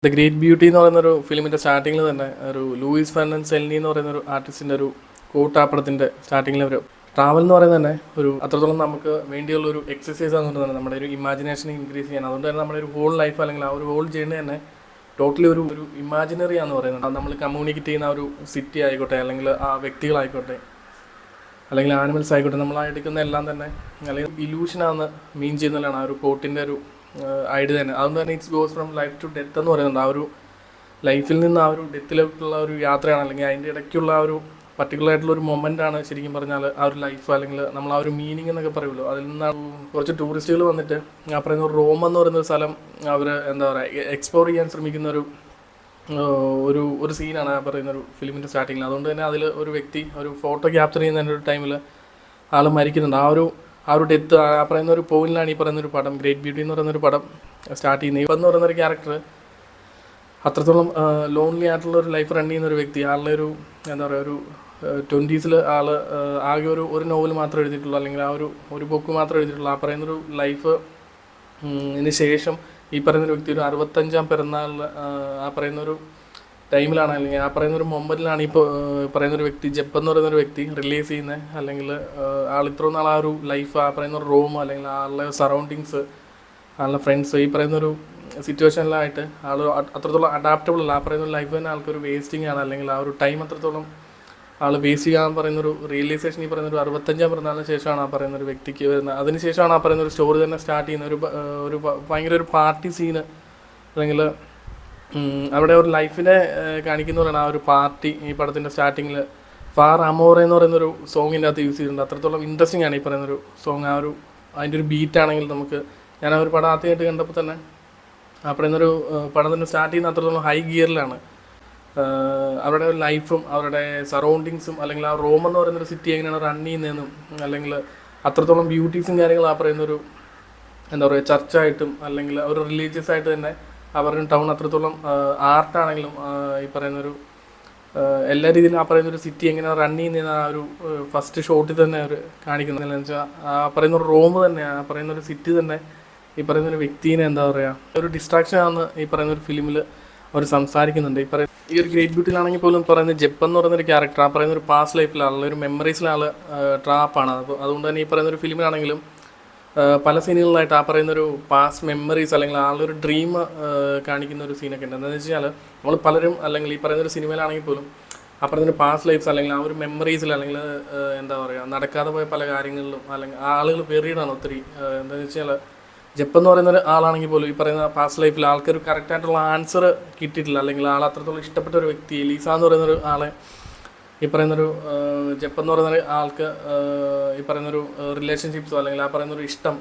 The great beauty എന്ന് പറയുന്നൊരു ഫിലിമിൻ്റെ സ്റ്റാർട്ടിങ്ങിൽ തന്നെ ഒരു ലൂയിസ് ഫെർണാണ്ടസ് സെൽനി എന്ന് പറയുന്നൊരു ആർട്ടിസ്റ്റിൻ്റെ ഒരു കോട്ട് ആ പടത്തിൻ്റെ സ്റ്റാർട്ടിങ്ങിൽ ഒരു ട്രാവൽ എന്ന് പറയുന്നത് തന്നെ ഒരു അത്രത്തോളം നമുക്ക് വേണ്ടിയുള്ള ഒരു എക്സസൈസ് ആണെന്ന് തന്നെ നമ്മുടെ ഒരു ഇമാജിനേഷൻ ഇൻക്രീസ് ചെയ്യാൻ. അതുകൊണ്ട് തന്നെ നമ്മുടെ ഒരു ഹോൾ ലൈഫ് അല്ലെങ്കിൽ ആ ഒരു ഹോൾ ജേർണി തന്നെ ടോട്ടലി ഒരു ഇമാജിനറി ആണെന്ന് പറയുന്നത്. നമ്മൾ കമ്മ്യൂണിക്കേറ്റ് ചെയ്യുന്ന ആ ഒരു സിറ്റി ആയിക്കോട്ടെ, അല്ലെങ്കിൽ ആ വ്യക്തികളായിക്കോട്ടെ, അല്ലെങ്കിൽ ആനിമൽസ് ആയിക്കോട്ടെ, നമ്മൾ എടുക്കുന്ന എല്ലാം തന്നെ അല്ലെങ്കിൽ ഇലൂഷനാണെന്ന് മീൻ ചെയ്യുന്നതാണ് ആ ഒരു കോട്ടിൻ്റെ ഒരു ഐഡിയ തന്നെ. അതുകൊണ്ട് തന്നെ it's goes from life to death എന്ന് പറയുന്നുണ്ട്. ആ ഒരു ലൈഫിൽ നിന്ന് ആ ഒരു ഡെത്തിലേക്കുള്ള ഒരു യാത്രയാണ്, അല്ലെങ്കിൽ അതിൻ്റെ ഇടയ്ക്കുള്ള ആ ഒരു പർട്ടിക്കുലർ ആയിട്ടുള്ള ഒരു മൊമെൻ്റാണ് ശരിക്കും പറഞ്ഞാൽ ആ ഒരു ലൈഫ്, അല്ലെങ്കിൽ നമ്മൾ ആ ഒരു മീനിങ് എന്നൊക്കെ പറയുമല്ലോ. അതിൽ നിന്നാണ് കുറച്ച് ടൂറിസ്റ്റുകൾ വന്നിട്ട് ആ പറയുന്ന റോം എന്ന് പറയുന്നൊരു സ്ഥലം അവർ എന്താ പറയുക എക്സ്പ്ലോർ ചെയ്യാൻ ശ്രമിക്കുന്ന ഒരു സീനാണ് ആ പറയുന്നൊരു ഫിലിമിൻ്റെ സ്റ്റാർട്ടിങ്ങിൽ. അതുകൊണ്ട് തന്നെ അതിൽ ഒരു വ്യക്തി ഒരു ഫോട്ടോ ക്യാപ്ചർ ചെയ്യുന്ന ഒരു ടൈമിൽ ആൾ മരിക്കുന്നുണ്ട്. ആ ഒരു ഡെത്ത് ആ പറയുന്ന ഒരു പോയിന്റിലാണ് ഈ പറയുന്നൊരു പടം ഗ്രേറ്റ് ബ്യൂട്ടി എന്ന് പറയുന്നൊരു പടം സ്റ്റാർട്ട് ചെയ്യുന്നത്. ഇപ്പം എന്ന് പറയുന്നൊരു ക്യാരക്ടർ അത്രത്തോളം ലോൺലി ആയിട്ടുള്ള ഒരു ലൈഫ് റൺ ചെയ്യുന്ന ഒരു വ്യക്തി. ആളുടെ ഒരു എന്താ പറയുക ഒരു 20s ആൾ ആകെ ഒരു നോവൽ മാത്രം എഴുതിയിട്ടുള്ളൂ, അല്ലെങ്കിൽ ആ ഒരു ബുക്ക് മാത്രം എഴുതിയിട്ടുള്ളൂ. ആ പറയുന്നൊരു ലൈഫ് ഇതിന് ശേഷം ഈ പറയുന്നൊരു വ്യക്തി ഒരു 65ാം പിറന്നാളിൽ ആ പറയുന്നൊരു ടൈമിലാണ്, അല്ലെങ്കിൽ ആ പറയുന്നൊരു മൊമെൻറ്റിലാണ് ഇപ്പോൾ പറയുന്നൊരു വ്യക്തി ജെപ്പ് എന്ന് പറയുന്നൊരു വ്യക്തി റിലീസ് ചെയ്യുന്നത്. അല്ലെങ്കിൽ ആൾ ഇത്രയും നാൾ ആ ഒരു ലൈഫ് ആ പറയുന്ന ഒരു റൂം, അല്ലെങ്കിൽ ആളുടെ സറൗണ്ടിങ്സ്, ആളുടെ ഫ്രണ്ട്സ്, ഈ പറയുന്നൊരു സിറ്റുവേഷനിലായിട്ട് ആൾ അത്രത്തോളം അഡാപ്റ്റബിൾ അല്ല. ആ പറയുന്ന ലൈഫ് തന്നെ ആൾക്കൊരു വേസ്റ്റിംഗ് ആണ്, അല്ലെങ്കിൽ ആ ഒരു ടൈം അത്രത്തോളം ആൾ വേസ്റ്റ് ചെയ്യാൻ പറയുന്നൊരു റിയലൈസേഷൻ ഈ പറയുന്നൊരു 65ാം പിറന്നാളിന് ശേഷമാണ് ആ പറയുന്നൊരു വ്യക്തിക്ക് വരുന്നത്. അതിനുശേഷമാണ് ആ പറയുന്നൊരു സ്റ്റോറി തന്നെ സ്റ്റാർട്ട് ചെയ്യുന്നത്. ഒരു ഭയങ്കര ഒരു പാർട്ടി സീന്, അല്ലെങ്കിൽ അവിടെ ഒരു ലൈഫിനെ കാണിക്കുന്ന പോലെയാണ് ആ ഒരു പാർട്ടി ഈ പടത്തിൻ്റെ സ്റ്റാർട്ടിങ്ങിൽ. ഫാർ അമോറെ എന്ന് പറയുന്നൊരു സോങ്ങിൻ്റെ അകത്ത് യൂസ് ചെയ്തിട്ടുണ്ട്. അത്രത്തോളം ഇൻട്രസ്റ്റിംഗ് ആണ് ഈ പറയുന്നൊരു സോങ്. അതിൻ്റെ ഒരു ബീറ്റാണെങ്കിൽ ഞാൻ ആ ഒരു പടം ആദ്യമായിട്ട് കണ്ടപ്പോൾ തന്നെ ആ പറയുന്നൊരു പടം തന്നെ സ്റ്റാർട്ട് ചെയ്യുന്ന അത്രത്തോളം ഹൈ ഗിയറിലാണ്. അവരുടെ ഒരു ലൈഫും അവരുടെ സറൗണ്ടിങ്സും, അല്ലെങ്കിൽ ആ റോം എന്ന് പറയുന്നൊരു സിറ്റി എങ്ങനെയാണ് റൺ ചെയ്യുന്നതെന്നും, അല്ലെങ്കിൽ അത്രത്തോളം ബ്യൂട്ടീസും കാര്യങ്ങളും ആ പറയുന്നൊരു എന്താ പറയുക ചർച്ചായിട്ടും, അല്ലെങ്കിൽ ഒരു റിലീജിയസ് ആയിട്ട് തന്നെ അവരുടെ ടൗൺ അത്രത്തോളം ആർട്ടാണെങ്കിലും ഈ പറയുന്നൊരു എല്ലാ രീതിയിലും ആ പറയുന്നൊരു സിറ്റി എങ്ങനെ റൺ ചെയ്യുന്ന ആ ഒരു ഫസ്റ്റ് ഷോട്ടിൽ തന്നെ അവർ കാണിക്കുന്നത്. എന്താണെന്ന് വെച്ചാൽ ആ പറയുന്നൊരു റോം തന്നെ, ആ പറയുന്നൊരു സിറ്റി തന്നെ ഈ പറയുന്നൊരു വ്യക്തിനെ എന്താ പറയുക ഒരു ഡിസ്ട്രാക്ഷൻ ആണെന്ന് ഈ പറയുന്നൊരു ഫിലിമിൽ അവർ സംസാരിക്കുന്നുണ്ട്. ഈ ഒരു ഗ്രേറ്റ് ബ്യൂട്ടിയിലാണെങ്കിൽ പോലും പറയുന്നത് ജെപ്പ് എന്ന് പറയുന്നൊരു ക്യാരക്ടർ ആ പറയുന്നൊരു പാസ്റ്റ് ലൈഫിലുള്ള ഒരു മെമ്മറീസിലുള്ള ട്രാപ്പാണ്. അപ്പോൾ അതുകൊണ്ട് തന്നെ ഈ പറയുന്നൊരു ഫിലിമിലാണെങ്കിലും പല സീനുകളിലായിട്ട് ആ പറയുന്നൊരു പാസ്റ്റ് മെമ്മറീസ്, അല്ലെങ്കിൽ ആളുടെ ഒരു ഡ്രീം കാണിക്കുന്ന ഒരു സീനൊക്കെ ഉണ്ട്. എന്താണെന്ന് വെച്ച് കഴിഞ്ഞാൽ നമ്മൾ പലരും, അല്ലെങ്കിൽ ഈ പറയുന്നൊരു സിനിമയിലാണെങ്കിൽ പോലും ആ പറയുന്നൊരു പാസ്റ്റ് ലൈഫ്സ്, അല്ലെങ്കിൽ ആ ഒരു മെമ്മറീസിൽ, അല്ലെങ്കിൽ എന്താ പറയുക നടക്കാതെ പോയ പല കാര്യങ്ങളിലും, അല്ലെങ്കിൽ ആളുകൾ വെറിയതാണ് ഒത്തിരി. എന്താണെന്ന് വെച്ച് കഴിഞ്ഞാൽ ജെപ്പ് എന്ന് പറയുന്ന ആളാണെങ്കിൽ പോലും ഈ പറയുന്ന പാസ്റ്റ് ലൈഫിൽ ആൾക്കൊരു കറക്റ്റായിട്ടുള്ള ആൻസർ കിട്ടിയിട്ടില്ല, അല്ലെങ്കിൽ ആൾ അത്രത്തോളം ഇഷ്ടപ്പെട്ട ഒരു വ്യക്തി എലീസ എന്ന് പറയുന്നൊരു ആളെ ഈ പറയുന്നൊരു ജെപ്പ് എന്ന് പറയുന്ന ആൾക്ക് ഈ പറയുന്നൊരു റിലേഷൻഷിപ്സോ, അല്ലെങ്കിൽ ആ പറയുന്നൊരു ഇഷ്ടം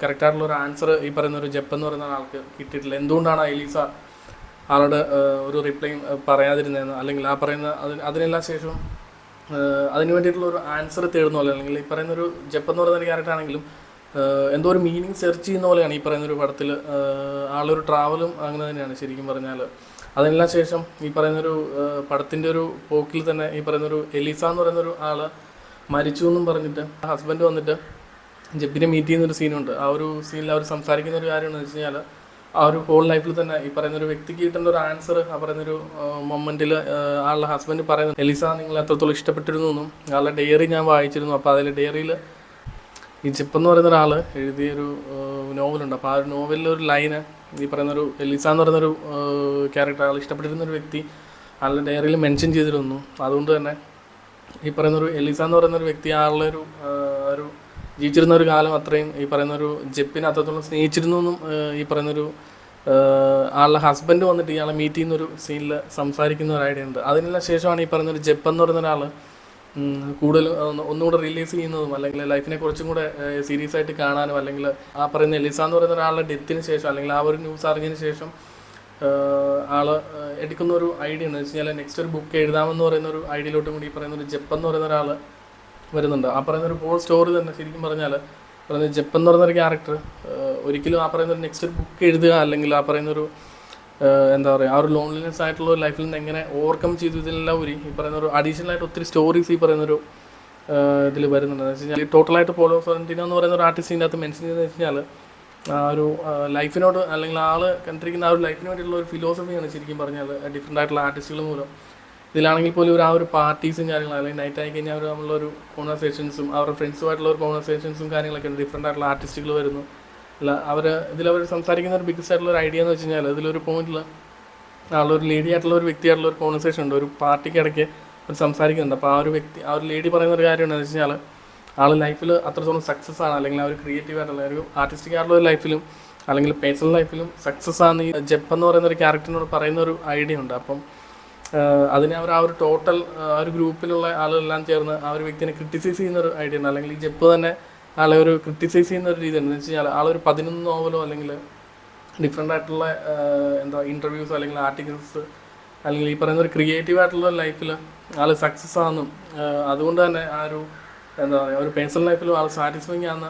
കറക്റ്റായിട്ടുള്ളൊരു ആൻസർ ഈ പറയുന്നൊരു ജെപ്പ് എന്ന് പറയുന്ന ആൾക്ക് കിട്ടിയിട്ടില്ല. എന്തുകൊണ്ടാണ് എലീസ ആളുടെ ഒരു റിപ്ലൈ പറയാതിരുന്നതെന്ന്, അല്ലെങ്കിൽ ആ പറയുന്ന അതിനെല്ലാം ശേഷം അതിന് വേണ്ടിയിട്ടുള്ള ഒരു ആൻസർ തേടുന്ന പോലെ, അല്ലെങ്കിൽ ഈ പറയുന്നൊരു ജെപ്പ് എന്ന് പറയുന്ന ക്യാരക്ടർ ആണെങ്കിലും എന്തോ ഒരു മീനിങ് സെർച്ച് ചെയ്യുന്ന പോലെയാണ് ഈ പറയുന്നൊരു പടത്തിൽ. ആളൊരു ട്രാവലും അങ്ങനെ തന്നെയാണ് ശരിക്കും പറഞ്ഞാൽ. അതിനെല്ലാം ശേഷം ഈ പറയുന്നൊരു പടത്തിൻ്റെ ഒരു പോക്കിൽ തന്നെ ഈ പറയുന്നൊരു എലീസ എന്ന് പറയുന്നൊരു ആൾ മരിച്ചു എന്നും പറഞ്ഞിട്ട് ഹസ്ബൻഡ് വന്നിട്ട് ജെപ്പിനെ മീറ്റ് ചെയ്യുന്നൊരു സീനുണ്ട്. ആ ഒരു സീനിൽ അവർ സംസാരിക്കുന്ന ഒരു കാര്യമെന്ന് വെച്ച് കഴിഞ്ഞാൽ ആ ഒരു ഹോൾ ലൈഫിൽ തന്നെ ഈ പറയുന്നൊരു വ്യക്തിക്ക് കിട്ടേണ്ട ഒരു ആൻസർ ആ പറയുന്നൊരു മൊമെൻറ്റിൽ ആളുടെ ഹസ്ബൻഡ് പറയുന്നത് എലീസ നിങ്ങൾ എത്രത്തോളം ഇഷ്ടപ്പെട്ടിരുന്നു എന്നും, ആളുടെ ഡയറി ഞാൻ വായിച്ചിരുന്നു. അപ്പോൾ അതിൽ ഡയറിയിൽ ഈ ജെപ്പ് എന്ന് പറയുന്ന ഒരാൾ എഴുതിയൊരു നോവലുണ്ട്. അപ്പോൾ ആ ഒരു നോവലിലൊരു ലൈന് ഈ പറയുന്നൊരു എലീസ എന്ന് പറയുന്നൊരു ക്യാരക്ടർ ആൾ ഇഷ്ടപ്പെട്ടിരുന്നൊരു വ്യക്തി ആളുടെ ഡയറിയിൽ മെൻഷൻ ചെയ്തിരുന്നു. അതുകൊണ്ട് തന്നെ ഈ പറയുന്നൊരു എലീസ എന്ന് പറയുന്നൊരു വ്യക്തി ആളുടെ ഒരു ജീവിച്ചിരുന്ന ഒരു കാലം അത്രയും ഈ പറയുന്നൊരു ജെപ്പിനെ അത്രത്തോളം സ്നേഹിച്ചിരുന്നു എന്നും ഈ പറയുന്നൊരു ആളുടെ ഹസ്ബൻഡ് വന്നിട്ട് ഇയാളെ മീറ്റ് ചെയ്യുന്നൊരു സീനിൽ സംസാരിക്കുന്ന ഒരു ഐഡിയ ഉണ്ട്. അതിനെല്ലാം ശേഷമാണ് ഈ പറയുന്നൊരു ജെപ്പ് എന്ന് പറയുന്ന ഒരാൾ കൂടുതൽ ഒന്നുകൂടെ റിലീസ് ചെയ്യുന്നതും, അല്ലെങ്കിൽ ലൈഫിനെ കുറച്ചും കൂടെ സീരിയസ് ആയിട്ട് കാണാനും, അല്ലെങ്കിൽ ആ പറയുന്ന എലീസ എന്ന് പറയുന്ന ഒരാളുടെ ഡെത്തിന് ശേഷം, അല്ലെങ്കിൽ ആ ഒരു ന്യൂസ് അറിഞ്ഞതിന് ശേഷം ആൾ എടുക്കുന്ന ഒരു ഐഡിയ എന്ന് വെച്ച് കഴിഞ്ഞാൽ നെക്സ്റ്റ് ഒരു ബുക്ക് എഴുതാമെന്ന് പറയുന്ന ഒരു ഐഡിയയിലോട്ടും കൂടി ഈ പറയുന്നൊരു ജെപ്പ് എന്ന് പറയുന്ന ഒരാൾ വരുന്നുണ്ട്. ആ പറയുന്നൊരു ഹോൾ സ്റ്റോറി തന്നെ ശരിക്കും പറഞ്ഞാൽ പറയുന്നത് ജെപ്പ് എന്ന് പറയുന്നൊരു ക്യാരക്ടർ ഒരിക്കലും ആ പറയുന്നൊരു നെക്സ്റ്റ് ഒരു ബുക്ക് എഴുതുക, അല്ലെങ്കിൽ ആ പറയുന്നൊരു എന്താ പറയുക ആ ഒരു ലോൺലിനെസ് ആയിട്ടുള്ള ഒരു ലൈഫിൽ നിന്ന് എങ്ങനെ ഓവർകം ചെയ്തു ഇതിലെല്ലാം ഈ പറയുന്ന ഒരു അഡീഷണൽ ആയിട്ട് ഒത്തിരി സ്റ്റോറീസ് ഈ പറയുന്നൊരു ഇതിൽ വരുന്നുണ്ട്. എന്ന് വെച്ച് കഴിഞ്ഞാൽ ടോട്ടലായിട്ട് പോളോ സോറന്റിനോ എന്ന് പറയുന്ന ഒരു ആർട്ടിസ്റ്റിൻ്റെ അകത്ത് മെൻഷൻ ചെയ്തെന്ന് വെച്ച് കഴിഞ്ഞാൽ ആ ഒരു ലൈഫിനോട് അല്ലെങ്കിൽ ആൾ കണ്ടിരിക്കുന്ന ആ ഒരു ലൈഫിന് വേണ്ടിയുള്ള ഒരു ഫിലോസഫിയാണ് ശരിക്കും പറഞ്ഞാൽ ഡിഫറെൻ്റ് ആയിട്ടുള്ള ആർട്ടിസ്റ്റുകൾ മൂലം. ഇതിലാണെങ്കിൽ പോലും ആ ഒരു പാർട്ടീസും കാര്യങ്ങളും അല്ലെങ്കിൽ നൈറ്റ് ആയി കഴിഞ്ഞാൽ നമ്മളൊരു കോൺവെർസേഷൻസും അവരുടെ ഫ്രണ്ട്സുമായിട്ടുള്ള ഒരു കോൺവെർസേഷൻസും കാര്യങ്ങളൊക്കെ ഉണ്ട്. ഡിഫറെൻ്റ് ആയിട്ടുള്ള ആർട്ടിസ്റ്റുകൾ വരുന്നു. അല്ല ഇതിലവർ സംസാരിക്കുന്ന ഒരു ബിഗ്ഗസ്റ്റ് ആയിട്ടുള്ള ഒരു ഐഡിയ എന്ന് വെച്ച് കഴിഞ്ഞാൽ ഇതിലൊരു പോയിന്റിൽ ആളൊരു ലേഡി ആയിട്ടുള്ള ഒരു വ്യക്തിയായിട്ടുള്ള ഒരു കോൺവെർസേഷൻ ഉണ്ട്. ഒരു പാർട്ടിക്ക് ഇടയ്ക്ക് ഒരു സംസാരിക്കുന്നുണ്ട്. അപ്പോൾ ആ ഒരു ലേഡി പറയുന്ന ഒരു കാര്യം എന്താണെന്ന് വെച്ച് കഴിഞ്ഞാൽ ആൾ ലൈഫിൽ അത്രത്തോളം സക്സസ് ആണ്, അല്ലെങ്കിൽ ആ ഒരു ക്രിയേറ്റീവ് ആയിട്ടുള്ള ഒരു ആർട്ടിസ്റ്റിക് ആയിട്ടുള്ള ഒരു ലൈഫിലും അല്ലെങ്കിൽ പേഴ്സണൽ ലൈഫിലും സക്സസ് ആണ് ഈ ജെപ്പ് എന്ന് പറയുന്ന ഒരു ക്യാരക്ടറിനോട് പറയുന്ന ഒരു ഐഡിയ ഉണ്ട്. അപ്പം അതിനെ അവർ ആ ഒരു ടോട്ടൽ ആ ഒരു ഗ്രൂപ്പിലുള്ള ആളുകളെല്ലാം ചേർന്ന് ആ ഒരു വ്യക്തിനെ ക്രിട്ടിസൈസ് ചെയ്യുന്ന ഒരു ഐഡിയ ഉണ്ട്. അല്ലെങ്കിൽ ഈ ജെപ്പ് തന്നെ ആളെ ഒരു ക്രിട്ടിസൈസ് ചെയ്യുന്ന ഒരു രീതി ഉണ്ട്. എന്ന് വെച്ച് കഴിഞ്ഞാൽ ആളൊരു 11 നോവലോ അല്ലെങ്കിൽ ഡിഫറെൻ്റ് ആയിട്ടുള്ള ഇൻ്റർവ്യൂസോ അല്ലെങ്കിൽ ആർട്ടിക്കിൾസ് അല്ലെങ്കിൽ ഈ പറയുന്ന ഒരു ക്രിയേറ്റീവ് ആയിട്ടുള്ള ലൈഫിൽ ആൾ സക്സസ് ആണെന്നും അതുകൊണ്ട് തന്നെ ആ ഒരു ഒരു പേഴ്സണൽ ലൈഫിലും ആൾ സാറ്റിസ്ഫൈങ് ആണെന്ന്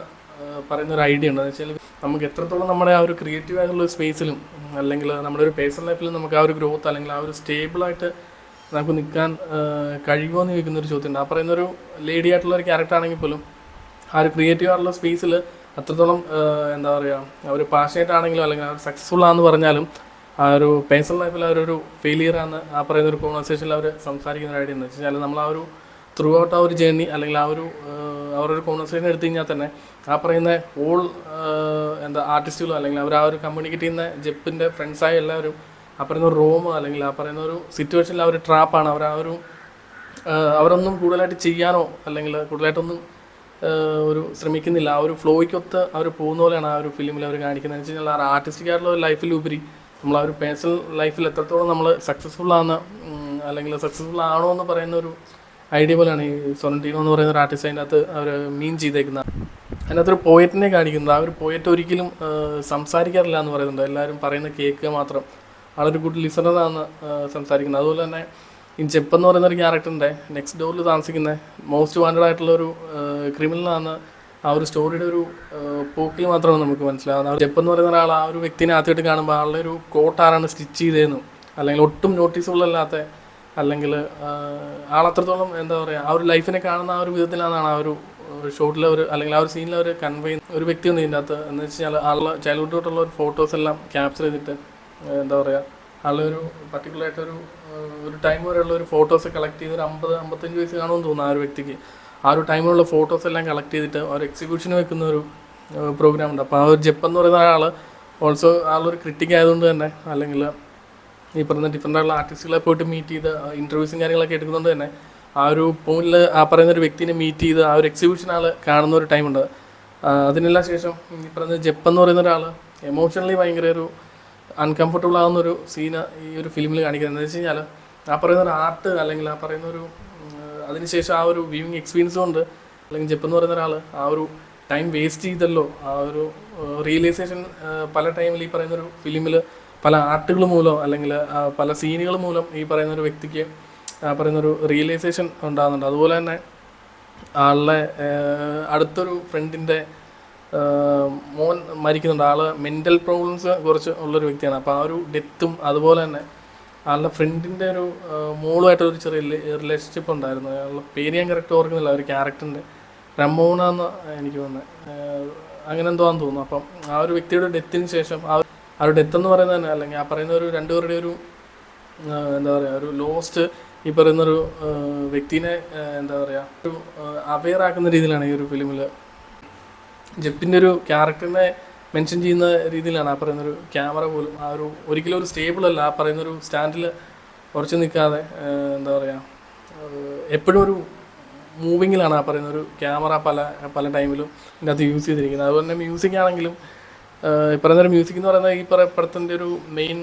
പറയുന്ന ഒരു ഐഡിയ ഉണ്ട്. എന്ന് വെച്ചാൽ നമുക്ക് എത്രത്തോളം നമ്മുടെ ആ ഒരു ക്രിയേറ്റീവ് ആയിട്ടുള്ള സ്പേസിലും അല്ലെങ്കിൽ നമ്മുടെ ഒരു പേഴ്സണൽ ലൈഫിലും നമുക്ക് ആ ഒരു ഗ്രോത്ത് അല്ലെങ്കിൽ ആ ഒരു സ്റ്റേബിളായിട്ട് നമുക്ക് നിൽക്കാൻ കഴിയുമോ എന്ന് ചോദിക്കുന്നൊരു ചോദ്യമുണ്ട്. ആ പറയുന്നൊരു ലേഡി ആയിട്ടുള്ള ഒരു ക്യാരക്ടർ ആണെങ്കിൽ പോലും ആ ഒരു ക്രിയേറ്റീവ് ആയിട്ടുള്ള സ്പേസിൽ അത്രത്തോളം ഒരു പാഷനേറ്റ് ആണെങ്കിലും അല്ലെങ്കിൽ ആ ഒരു സക്സസ്ഫുൾ ആണെന്ന് പറഞ്ഞാലും ആ ഒരു പേഴ്സണൽ ലൈഫിൽ അവരൊരു ഫെയിലിയറാണെന്ന് ആ പറയുന്ന ഒരു കോൺവെർസേഷനിൽ അവർ സംസാരിക്കുന്ന ഒരു ഐഡിയ എന്ന് വെച്ച് കഴിഞ്ഞാൽ നമ്മൾ ആ ഒരു ത്രൂ ഔട്ട് ആ ഒരു ജേർണി അല്ലെങ്കിൽ ആ ഒരു അവരൊരു കോൺവെർസേഷൻ എടുത്തു കഴിഞ്ഞാൽ തന്നെ ആ പറയുന്ന ഓൾ ആർട്ടിസ്റ്റുകളോ അല്ലെങ്കിൽ അവർ ആ ഒരു കമ്മ്യൂണിക്കേറ്റ് ചെയ്യുന്ന ജെപ്പിൻ്റെ ഫ്രണ്ട്സായ എല്ലാവരും ആ പറയുന്ന റൂം അല്ലെങ്കിൽ ആ പറയുന്ന ഒരു സിറ്റുവേഷനിൽ ആ ഒരു ട്രാപ്പാണ്. അവരൊന്നും കൂടുതലായിട്ട് ചെയ്യാനോ അല്ലെങ്കിൽ കൂടുതലായിട്ടൊന്നും ഒരു ശ്രമിക്കുന്നില്ല. ആ ഒരു ഫ്ലോയ്ക്കൊത്ത് അവർ പോകുന്ന പോലെയാണ് ആ ഒരു ഫിലിമിൽ അവർ കാണിക്കുന്നത്. എന്ന് വെച്ച് കഴിഞ്ഞാൽ ആ ആർട്ടിസ്റ്റിക് ആയിട്ടുള്ള ഒരു ലൈഫിലുപരി നമ്മൾ ആ ഒരു പേഴ്സണൽ ലൈഫിൽ എത്രത്തോളം നമ്മൾ സക്സസ്ഫുൾ ആണ് അല്ലെങ്കിൽ സക്സസ്ഫുൾ ആണോ എന്ന് പറയുന്ന ഒരു ഐഡിയ പോലെയാണ് ഈ സൊറന്റീനോ എന്ന് പറയുന്ന ഒരു ആർട്ടിസ്റ്റ് അതിൻ്റെ അകത്ത് അവർ മീൻ ചെയ്തേക്കുന്നത്. അതിനകത്തൊരു പോയറ്റിനെ കാണിക്കുന്നത്. ആ ഒരു പോയറ്റ് ഒരിക്കലും സംസാരിക്കാറില്ല എന്ന് പറയുന്നുണ്ട്. എല്ലാവരും പറയുന്ന കേൾക്കുക മാത്രം. ആളൊരു ഗുഡ് ലിസണറാണ് സംസാരിക്കുന്നത്. അതുപോലെ തന്നെ ഈ ജെപ്പ് എന്ന് പറയുന്ന ഒരു ക്യാരക്ടറിൻ്റെ നെക്സ്റ്റ് ഡോറിൽ താമസിക്കുന്ന മോസ്റ്റ് വാണ്ടഡ് ആയിട്ടുള്ളൊരു ക്രിമിനലാണ് ആ ഒരു സ്റ്റോറിയുടെ ഒരു പോക്കിൽ മാത്രമാണ് നമുക്ക് മനസ്സിലാകുന്നത്. ജെപ്പ് എന്ന് പറയുന്ന ഒരാൾ ആ ഒരു വ്യക്തിനെ ആദ്യമായിട്ട് കാണുമ്പോൾ ആളുടെ ഒരു കോട്ട് ആരാണ് സ്റ്റിച്ച് ചെയ്തതെന്നും അല്ലെങ്കിൽ ഒട്ടും നോട്ടീസബിൾ അല്ലാത്ത അല്ലെങ്കിൽ ആളത്രത്തോളം ആ ഒരു ലൈഫിനെ കാണുന്ന ആ ഒരു വിധത്തിലാണ് ആ ഒരു ഷോട്ടിൽ അവർ അല്ലെങ്കിൽ ആ ഒരു സീനിൽ അവർ കൺവേ ചെയ്യുന്ന ഒരു വ്യക്തിയുണ്ട് ഇതിൻ്റെ അകത്ത്. എന്ന് വെച്ച് കഴിഞ്ഞാൽ ആളുടെ ചൈൽഡ്ഹുഡ് തൊട്ടുള്ള ഒരു ഫോട്ടോസ് എല്ലാം ക്യാപ്ചർ ചെയ്തിട്ട് ആളൊരു പർട്ടിക്കുലറായിട്ടൊരു ഒരു ടൈം വരെയുള്ള ഒരു ഫോട്ടോസ് കളക്ട് ചെയ്ത് ഒരു 50-55 വയസ്സ് കാണുമെന്ന് തോന്നുന്നു ആ ഒരു വ്യക്തിക്ക്. ആ ഒരു ടൈമിലുള്ള ഫോട്ടോസ് എല്ലാം കളക്ട് ചെയ്തിട്ട് ഒരു എക്സിബിഷന് വെക്കുന്ന ഒരു പ്രോഗ്രാം ഉണ്ട്. അപ്പോൾ ആ ഒരു ജെപ്പ് എന്ന് പറയുന്ന ആൾ ഓൾസോ ആളൊരു ക്രിട്ടിക് ആയതുകൊണ്ട് തന്നെ അല്ലെങ്കിൽ ഈ പറയുന്ന ഡിഫറെൻ്റ് ആയിട്ടുള്ള ആർട്ടിസ്റ്റുകളെ പോയിട്ട് മീറ്റ് ചെയ്ത് ഇൻ്റർവ്യൂസും കാര്യങ്ങളൊക്കെ എടുക്കുന്നതുകൊണ്ട് തന്നെ ആ ഒരു പോയിന്റിൽ ആ പറയുന്ന ഒരു വ്യക്തിനെ മീറ്റ് ചെയ്ത് ആ ഒരു എക്സിബിഷൻ ആൾ കാണുന്ന ഒരു ടൈമുണ്ട്. അതിനെല്ലാം ശേഷം ഈ പറയുന്ന ജെപ്പ് എന്ന് പറയുന്ന ഒരാൾ എമോഷണലി ഭയങ്കര ഒരു അൺകംഫർട്ടബിൾ ആകുന്നൊരു സീന് ഈ ഒരു ഫിലിമിൽ കാണിക്കുന്നത്. എന്ന് വെച്ച് കഴിഞ്ഞാൽ ആ പറയുന്ന ഒരു ആർട്ട് അല്ലെങ്കിൽ ആ പറയുന്ന ഒരു അതിനുശേഷം ആ ഒരു വ്യൂവിങ് എക്സ്പീരിയൻസ് കൊണ്ട് അല്ലെങ്കിൽ ജെപ്പ് എന്ന് പറയുന്ന ഒരാൾ ആ ഒരു ടൈം വേസ്റ്റ് ചെയ്തല്ലോ ആ ഒരു റിയലൈസേഷൻ പല ടൈമിൽ ഈ പറയുന്നൊരു ഫിലിമിൽ പല ആർട്ടുകൾ മൂലം അല്ലെങ്കിൽ പല സീനുകൾ മൂലം ഈ പറയുന്നൊരു വ്യക്തിക്ക് പറയുന്നൊരു റിയലൈസേഷൻ ഉണ്ടാകുന്നുണ്ട്. അതുപോലെ തന്നെ ആളുടെ അടുത്തൊരു ഫ്രണ്ടിൻ്റെ മോൻ മരിക്കുന്നുണ്ട്. ആൾ മെൻ്റൽ പ്രോബ്ലംസ് കുറച്ച് ഉള്ളൊരു വ്യക്തിയാണ്. അപ്പോൾ ആ ഒരു ഡെത്തും അതുപോലെ തന്നെ ആളുടെ ഫ്രണ്ടിൻ്റെ ഒരു മോളുമായിട്ടൊരു ചെറിയ റിലേഷൻഷിപ്പ് ഉണ്ടായിരുന്നു. ആളുടെ പേര് ഞാൻ കറക്റ്റ് ഓർക്കുന്നില്ല. ഒരു ക്യാരക്ടറിൻ്റെ റമോണ എന്ന് എനിക്ക് തോന്നുന്നത് അങ്ങനെ എന്തോ ആണെന്ന് തോന്നുന്നു. അപ്പം ആ ഒരു വ്യക്തിയുടെ ഡെത്തിന് ശേഷം ആ ഒരു ഡെത്ത് എന്ന് പറയുന്നത് തന്നെ അല്ലെങ്കിൽ ആ പറയുന്ന ഒരു രണ്ടുപേരുടെ ഒരു ഒരു ലോസ്റ്റ് ഈ പറയുന്നൊരു വ്യക്തിനെ ഒരു അവെയർ ആക്കുന്ന രീതിയിലാണ് ഈ ഒരു ഫിലിമിൽ ജെപ്പിൻ്റെ ഒരു ക്യാരക്ടറിനെ മെൻഷൻ ചെയ്യുന്ന രീതിയിലാണ് ആ പറയുന്നൊരു ക്യാമറ പോലും ആ ഒരു ഒരിക്കലും ഒരു സ്റ്റേബിൾ അല്ല. ആ പറയുന്നൊരു സ്റ്റാൻഡിൽ ഉറച്ചു നിൽക്കാതെ എപ്പോഴും ഒരു മൂവിങ്ങിലാണ് ആ പറയുന്നൊരു ക്യാമറ പല ടൈമിലും ഇതിൻ്റെ അകത്ത് യൂസ് ചെയ്തിരിക്കുന്നത്. അതുപോലെ തന്നെ മ്യൂസിക് ആണെങ്കിലും ഈ പറയുന്നൊരു മ്യൂസിക് എന്ന് പറയുന്നത് ഈ പടത്തിൻ്റെ ഒരു മെയിൻ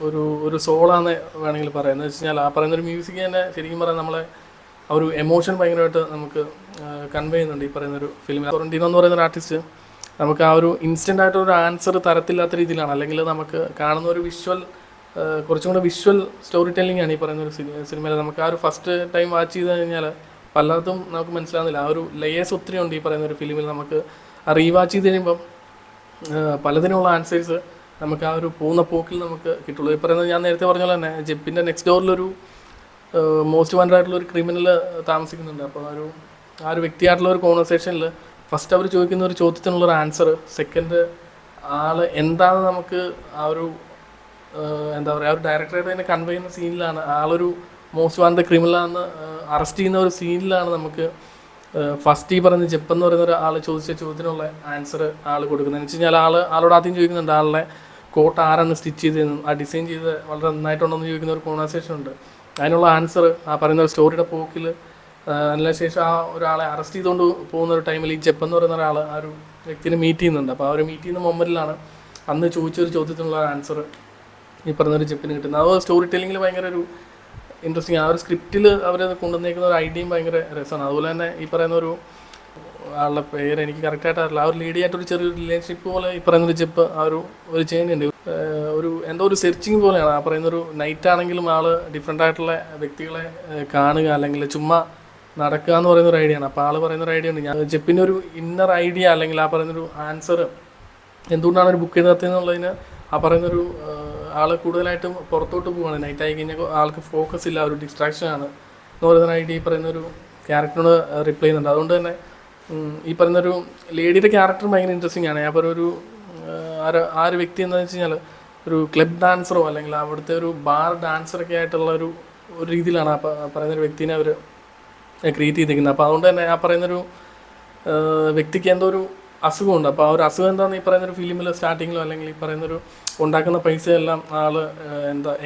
ഒരു സോളാന്ന് വേണമെങ്കിൽ പറയാം. എന്ന് വെച്ച് കഴിഞ്ഞാൽ ആ പറയുന്നൊരു മ്യൂസിക് തന്നെ ശരിക്കും പറയാൻ നമ്മളെ ആ ഒരു എമോഷൻ ഭയങ്കരമായിട്ട് നമുക്ക് കൺവേ ചെയ്യുന്നുണ്ട് ഈ പറയുന്നൊരു ഫിലിമിൽ. സൊറന്റീനോ എന്ന് പറയുന്നൊരു ആർട്ടിസ്റ്റ് നമുക്ക് ആ ഒരു ഇൻസ്റ്റൻ്റ് ആയിട്ടൊരു ആൻസർ തരത്തില്ലാത്ത രീതിയിലാണ് അല്ലെങ്കിൽ നമുക്ക് കാണുന്ന ഒരു കുറച്ചും കൂടെ വിഷ്വൽ സ്റ്റോറി ടെല്ലിംഗ് ആണ് ഈ പറയുന്നൊരു സിനിമയിൽ. നമുക്ക് ആ ഒരു ഫസ്റ്റ് ടൈം വാച്ച് ചെയ്ത് കഴിഞ്ഞാൽ പലതും നമുക്ക് മനസ്സിലാകുന്നില്ല. ആ ഒരു ലെയേഴ്സ് ഒത്തിരി ഉണ്ട് ഈ പറയുന്നൊരു ഫിലിമിൽ. നമുക്ക് ആ റീവാച്ച് ചെയ്ത് കഴിയുമ്പം പലതിനുള്ള ആൻസേഴ്സ് നമുക്ക് ആ ഒരു പോകുന്ന പോക്കിൽ നമുക്ക് കിട്ടുള്ളൂ. ഈ പറയുന്നത് ഞാൻ നേരത്തെ പറഞ്ഞ പോലെ തന്നെ ജെപ്പിൻ്റെ നെക്സ്റ്റ് ഡോറിലൊരു മോസ്റ്റ് വാണ്ടഡ് ആയിട്ടുള്ള ഒരു ക്രിമിനൽ താമസിക്കുന്നുണ്ട്. അപ്പോൾ ആ ഒരു വ്യക്തിയായിട്ടുള്ള ഒരു കോൺവെർസേഷനിൽ ഫസ്റ്റ് അവർ ചോദിക്കുന്ന ഒരു ചോദ്യത്തിനുള്ളൊരു ആൻസർ സെക്കൻഡ് ആള് എന്താണെന്ന് നമുക്ക് ആ ഒരു എന്താ പറയുക, ആ ഒരു ഡയറക്ടറായിട്ട് തന്നെ കൺവേ ചെയ്യുന്ന സീനിലാണ് ആളൊരു മോസ്റ്റ് വാണ്ടഡ് ക്രിമിനലാണെന്ന് അറസ്റ്റ് ചെയ്യുന്ന ഒരു സീനിലാണ് നമുക്ക് ഫസ്റ്റ് ഈ പറയുന്ന ജെപ്പ് എന്ന് പറയുന്ന ഒരു ആൾ ചോദിച്ച ചോദ്യത്തിനുള്ള ആൻസർ ആൾ കൊടുക്കുന്നത്. എന്ന് വെച്ച് കഴിഞ്ഞാൽ ആളോട് ആദ്യം ചോദിക്കുന്നുണ്ട് ആളുടെ കോട്ട് ആരാണ് സ്റ്റിച്ച് ചെയ്തതെന്നും ആ ഡിസൈൻ ചെയ്ത് വളരെ നന്നായിട്ടുണ്ടെന്ന് ചോദിക്കുന്ന ഒരു കോൺവെർസേഷൻ ഉണ്ട്. അതിനുള്ള ആൻസർ ആ പറയുന്ന ഒരു സ്റ്റോറിയുടെ പോക്കിൽ അതിന് ശേഷം ആ ഒരാളെ അറസ്റ്റ് ചെയ്തുകൊണ്ട് പോകുന്ന ഒരു ടൈമിൽ ഈ ജെപ്പ് എന്ന് പറയുന്ന ഒരാൾ ആ ഒരു വ്യക്തിനെ മീറ്റ് ചെയ്യുന്നുണ്ട്. അപ്പോൾ ആ ഒരു മീറ്റ് ചെയ്യുന്ന മൊമെൻറ്റിലാണ് അന്ന് ചോദിച്ചൊരു ചോദ്യത്തിനുള്ള ആൻസർ ഈ പറഞ്ഞൊരു ജെപ്പിന് കിട്ടുന്നത്. ആ സ്റ്റോറി ടെല്ലിങ്ങിൽ ഭയങ്കര ഒരു ഇൻട്രസ്റ്റിംഗ്. ആ ഒരു സ്ക്രിപ്റ്റിൽ അവർ കൊണ്ടുവന്നേക്കുന്ന ഒരു ഐഡിയയും ഭയങ്കര രസമാണ്. അതുപോലെ തന്നെ ഈ പറയുന്ന ഒരു ആളുടെ പേര് എനിക്ക് കറക്റ്റായിട്ട് അറിയില്ല, ആ ഒരു ലേഡിയായിട്ടൊരു ചെറിയൊരു റിലേഷൻഷിപ്പ് പോലെ ഈ പറയുന്നൊരു ജെപ്പ് ആ ഒരു ചെയ്യുന്നുണ്ട്. ഒരു എന്തോ ഒരു സെർച്ചിങ് പോലെയാണ്. ആ പറയുന്നൊരു നൈറ്റ് ആണെങ്കിലും ആൾ ഡിഫറെൻ്റ് ആയിട്ടുള്ള വ്യക്തികളെ കാണുക അല്ലെങ്കിൽ ചുമ്മാ നടക്കുക എന്ന് പറയുന്നൊരു ഐഡിയ ആണ്. അപ്പോൾ ആൾ പറയുന്നൊരു ഐഡിയ ഉണ്ട്. ഞാൻ ജെപ്പിൻ്റെ ഒരു ഇന്നർ ഐഡിയ അല്ലെങ്കിൽ ആ പറയുന്നൊരു ആൻസർ എന്തുകൊണ്ടാണ് ഒരു ബുക്ക് എഴുതാത്തതെന്നുള്ളതിന് ആ പറയുന്നൊരു ആൾ കൂടുതലായിട്ടും പുറത്തോട്ട് പോവുകയാണ്. നൈറ്റ് ആയി കഴിഞ്ഞാൽ ആൾക്ക് ഫോക്കസ് ഇല്ല, ഒരു ഡിസ്ട്രാക്ഷനാണ് എന്ന് പറയുന്ന ഐഡിയ ഈ പറയുന്നൊരു ക്യാരക്ടറിനോട് റിപ്ലൈ ചെയ്യുന്നുണ്ട്. അതുകൊണ്ട് തന്നെ ഈ പറയുന്നൊരു ലേഡിയുടെ ക്യാരക്ടർ ഭയങ്കര ഇൻട്രസ്റ്റിംഗ് ആണ്. അപ്പോൾ ആ ഒരു വ്യക്തി എന്താണെന്ന് വെച്ച് കഴിഞ്ഞാൽ ഒരു ക്ലബ് ഡാൻസറോ അല്ലെങ്കിൽ അവിടുത്തെ ഒരു ബാർ ഡാൻസറൊക്കെ ആയിട്ടുള്ള ഒരു രീതിയിലാണ് ആ പറയുന്നൊരു വ്യക്തിനെ അവർ ക്രിയേറ്റ് ചെയ്തിരിക്കുന്നത്. അപ്പോൾ അതുകൊണ്ട് തന്നെ ആ പറയുന്നൊരു വ്യക്തിക്ക് എന്തോ ഒരു അസുഖമുണ്ട്. അപ്പോൾ ആ ഒരു അസുഖം എന്താണെന്ന് ഈ പറയുന്നൊരു ഫിലിമിൽ സ്റ്റാർട്ടിങ്ങിലോ അല്ലെങ്കിൽ ഈ പറയുന്നൊരു ഉണ്ടാക്കുന്ന പൈസയെല്ലാം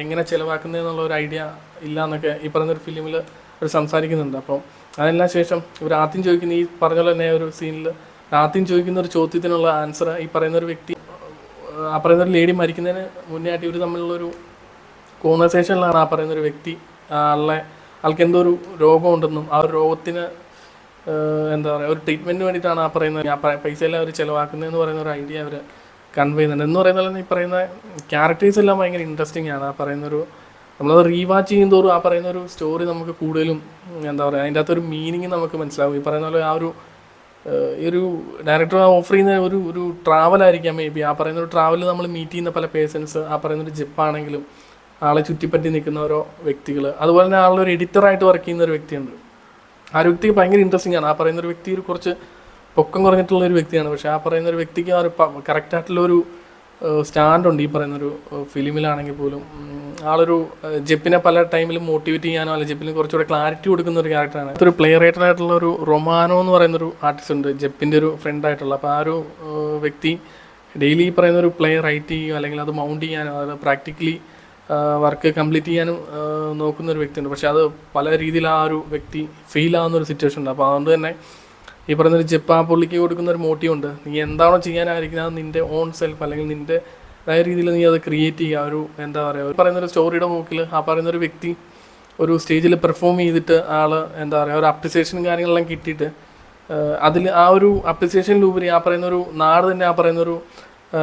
എങ്ങനെ ചിലവാക്കുന്നതെന്നുള്ള ഒരു ഐഡിയ ഇല്ല എന്നൊക്കെ ഈ പറയുന്നൊരു ഫിലിമിൽ അവർ സംസാരിക്കുന്നുണ്ട്. അപ്പോൾ അതെല്ലാം ശേഷം ഇവർ ആദ്യം ചോദിക്കുന്ന ഈ പറഞ്ഞ പോലെ തന്നെ ഒരു സീനിൽ ആദ്യം ചോദിക്കുന്ന ഒരു ചോദ്യത്തിനുള്ള ആൻസർ ഈ പറയുന്നൊരു വ്യക്തി ആ പറയുന്നൊരു ലേഡി മരിക്കുന്നതിന് മുന്നേ ആയിട്ട് ഇവർ തമ്മിലുള്ളൊരു കോൺവെർസേഷനിലാണ് ആ പറയുന്നൊരു വ്യക്തി ആൾക്ക് എന്തോ ഒരു രോഗമുണ്ടെന്നും ആ ഒരു രോഗത്തിന് എന്താ പറയുക ഒരു ട്രീറ്റ്മെൻറ്റിന് വേണ്ടിയിട്ടാണ് ആ പറയുന്നത് പൈസയെല്ലാം അവർ ചിലവാക്കുന്നതെന്ന് പറയുന്ന ഒരു ഐഡിയ അവർ കൺവേ ചെയ്യുന്നുണ്ട്. എന്ന് പറയുന്നത് ഈ പറയുന്ന ക്യാരക്ടേഴ്സ് എല്ലാം ഭയങ്കര ഇൻട്രസ്റ്റിംഗ് ആണ്. ആ പറയുന്നൊരു നമ്മളത് റീവാച്ച് ചെയ്യുന്നതോറും ആ പറയുന്ന ഒരു സ്റ്റോറി നമുക്ക് കൂടുതലും എന്താ പറയുക അതിൻ്റെ അകത്തൊരു മീനിങ് നമുക്ക് മനസ്സിലാവും. ഈ പറയുന്ന പോലെ ആ ഒരു ഡയറക്ടർ ഓഫർ ചെയ്യുന്ന ഒരു ട്രാവലായിരിക്കാം മേ ബി. ആ പറയുന്ന ഒരു ട്രാവലിൽ നമ്മൾ മീറ്റ് ചെയ്യുന്ന പല പേഴ്സൺസ്, ആ പറയുന്നൊരു ജപ്പാണെങ്കിലും ആളെ ചുറ്റിപ്പറ്റി നിൽക്കുന്ന ഓരോ വ്യക്തികൾ, അതുപോലെ തന്നെ ആളൊരു എഡിറ്ററായിട്ട് വർക്ക് ചെയ്യുന്ന ഒരു വ്യക്തിയുണ്ട്. ആ ഒരു വ്യക്തിക്ക് ഭയങ്കര ഇൻട്രസ്റ്റിംഗ് ആണ്. ആ പറയുന്നൊരു വ്യക്തി ഒരു കുറച്ച് പൊക്കം കുറഞ്ഞിട്ടുള്ളൊരു വ്യക്തിയാണ്. പക്ഷേ ആ പറയുന്നൊരു വ്യക്തിക്ക് ആ ഒരു കറക്റ്റായിട്ടുള്ളൊരു സ്റ്റാൻഡുണ്ട് ഈ പറയുന്നൊരു ഫിലിമിലാണെങ്കിൽ പോലും. ആളൊരു ജെപ്പിനെ പല ടൈമിലും മോട്ടിവേറ്റ് ചെയ്യാനോ അല്ലെങ്കിൽ ജെപ്പിന് കുറച്ചുകൂടെ ക്ലാരിറ്റി കൊടുക്കുന്ന ഒരു ക്യാരക്ടറാണ്. ഒരു പ്ലേ റൈറ്ററായിട്ടുള്ള ഒരു റൊമാനോ എന്ന് പറയുന്നൊരു ആർട്ടിസ്റ്റ് ഉണ്ട്, ജെപ്പിൻ്റെ ഒരു ഫ്രണ്ടായിട്ടുള്ള. അപ്പോൾ ആ ഒരു വ്യക്തി ഡെയിലി ഈ പറയുന്നൊരു പ്ലേ റൈറ്റ് ചെയ്യുകയോ അല്ലെങ്കിൽ അത് മൗണ്ട് ചെയ്യാനോ അത് പ്രാക്ടിക്കലി വർക്ക് കംപ്ലീറ്റ് ചെയ്യാനും നോക്കുന്നൊരു വ്യക്തിയുണ്ട്. പക്ഷേ അത് പല രീതിയിൽ ആ ഒരു വ്യക്തി ഫെയിൽ ആവുന്നൊരു സിറ്റുവേഷൻ ഉണ്ട്. അപ്പോൾ അതുകൊണ്ട് തന്നെ ഈ പറയുന്നൊരു ജെപ്പ് ആ പുള്ളിക്ക് കൊടുക്കുന്ന ഒരു മോട്ടീവ് ഉണ്ട്. നീ എന്താണോ ചെയ്യാനായിരിക്കുന്നത് അത് നിൻ്റെ ഓൺ സെൽഫ് അല്ലെങ്കിൽ നിൻ്റെ രീതിയിൽ നീ അത് ക്രിയേറ്റ് ചെയ്യുക. ഒരു എന്താ പറയുക പറയുന്നൊരു സ്റ്റോറിയുടെ മൂക്കിൽ ആ പറയുന്നൊരു വ്യക്തി ഒരു സ്റ്റേജിൽ പെർഫോം ചെയ്തിട്ട് ആൾ എന്താ പറയുക ഒരു അപ്രിസിയേഷനും കാര്യങ്ങളെല്ലാം കിട്ടിയിട്ട് അതിൽ ആ ഒരു അപ്രിസിയേഷനിലുപരി ആ പറയുന്നൊരു നാട് തന്നെ ആ പറയുന്നൊരു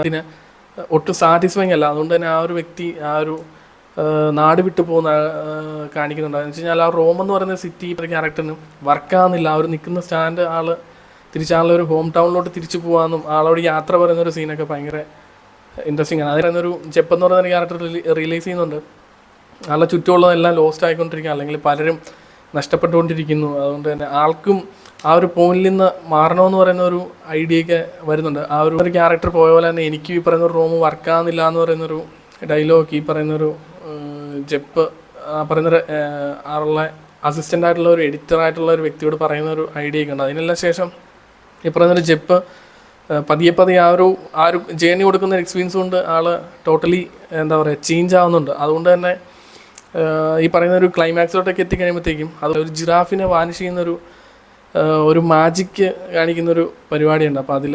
ഇതിന് ഒട്ടും സാറ്റിസ്ഫൈങ് അല്ല. അതുകൊണ്ട് തന്നെ ആ ഒരു വ്യക്തി ആ ഒരു നാട് വിട്ടു പോകുന്ന കാണിക്കുന്നുണ്ട്. എന്ന് വെച്ച് കഴിഞ്ഞാൽ ആ റോം എന്ന് പറയുന്ന സിറ്റി ക്യാരക്ടറിന് വർക്കാകുന്നില്ല. ആ ഒരു നിൽക്കുന്ന സ്റ്റാൻഡ് തിരിച്ചാളുടെ ഒരു ഹോം ടൗണിലോട്ട് തിരിച്ചു പോകാമെന്നും ആളോട് യാത്ര പറയുന്നൊരു സീനൊക്കെ ഭയങ്കര ഇൻട്രസ്റ്റിംഗ് ആണ്. അതിൽ പറയുന്നൊരു ജെപ്പ് എന്ന് പറയുന്ന ക്യാരക്ടർ റിയലൈസ് ചെയ്യുന്നുണ്ട് ആളുടെ ചുറ്റുമുള്ളതെല്ലാം ലോസ്റ്റ് ആയിക്കൊണ്ടിരിക്കുക അല്ലെങ്കിൽ പലരും നഷ്ടപ്പെട്ടുകൊണ്ടിരിക്കുന്നു. അതുകൊണ്ട് തന്നെ ആൾക്കും ആ ഒരു പോയിന്റിൽ നിന്ന് മാറണമെന്ന് പറയുന്ന ഒരു ഐഡിയയൊക്കെ വരുന്നുണ്ട്. ആ ഒരു ക്യാരക്ടർ പോയ പോലെ തന്നെ എനിക്കും ഈ പറയുന്ന റൂം വർക്കാകുന്നില്ല എന്ന് പറയുന്നൊരു ഡയലോഗ് ഈ പറയുന്നൊരു ജെപ്പ് പറയുന്ന ആളുടെ അസിസ്റ്റൻ്റ് ആയിട്ടുള്ള ഒരു എഡിറ്ററായിട്ടുള്ള ഒരു വ്യക്തിയോട് പറയുന്ന ഒരു ഐഡിയയൊക്കെ ഉണ്ട്. അതിനെല്ലാം ശേഷം ഈ പറയുന്നൊരു ജെപ്പ് പതിയെ ആ ഒരു ജേർണി കൊടുക്കുന്ന എക്സ്പീരിയൻസ് കൊണ്ട് ആൾ ടോട്ടലി എന്താ പറയുക ചേഞ്ച് ആവുന്നുണ്ട്. അതുകൊണ്ട് തന്നെ ഈ പറയുന്ന ഒരു ക്ലൈമാക്സിലോട്ടൊക്കെ എത്തിക്കഴിയുമ്പോഴത്തേക്കും അത് ഒരു ജിറാഫിനെ വാനിഷ് ചെയ്യുന്നൊരു മാജിക്ക് കാണിക്കുന്നൊരു പരിപാടിയുണ്ട്. അപ്പോൾ അതിൽ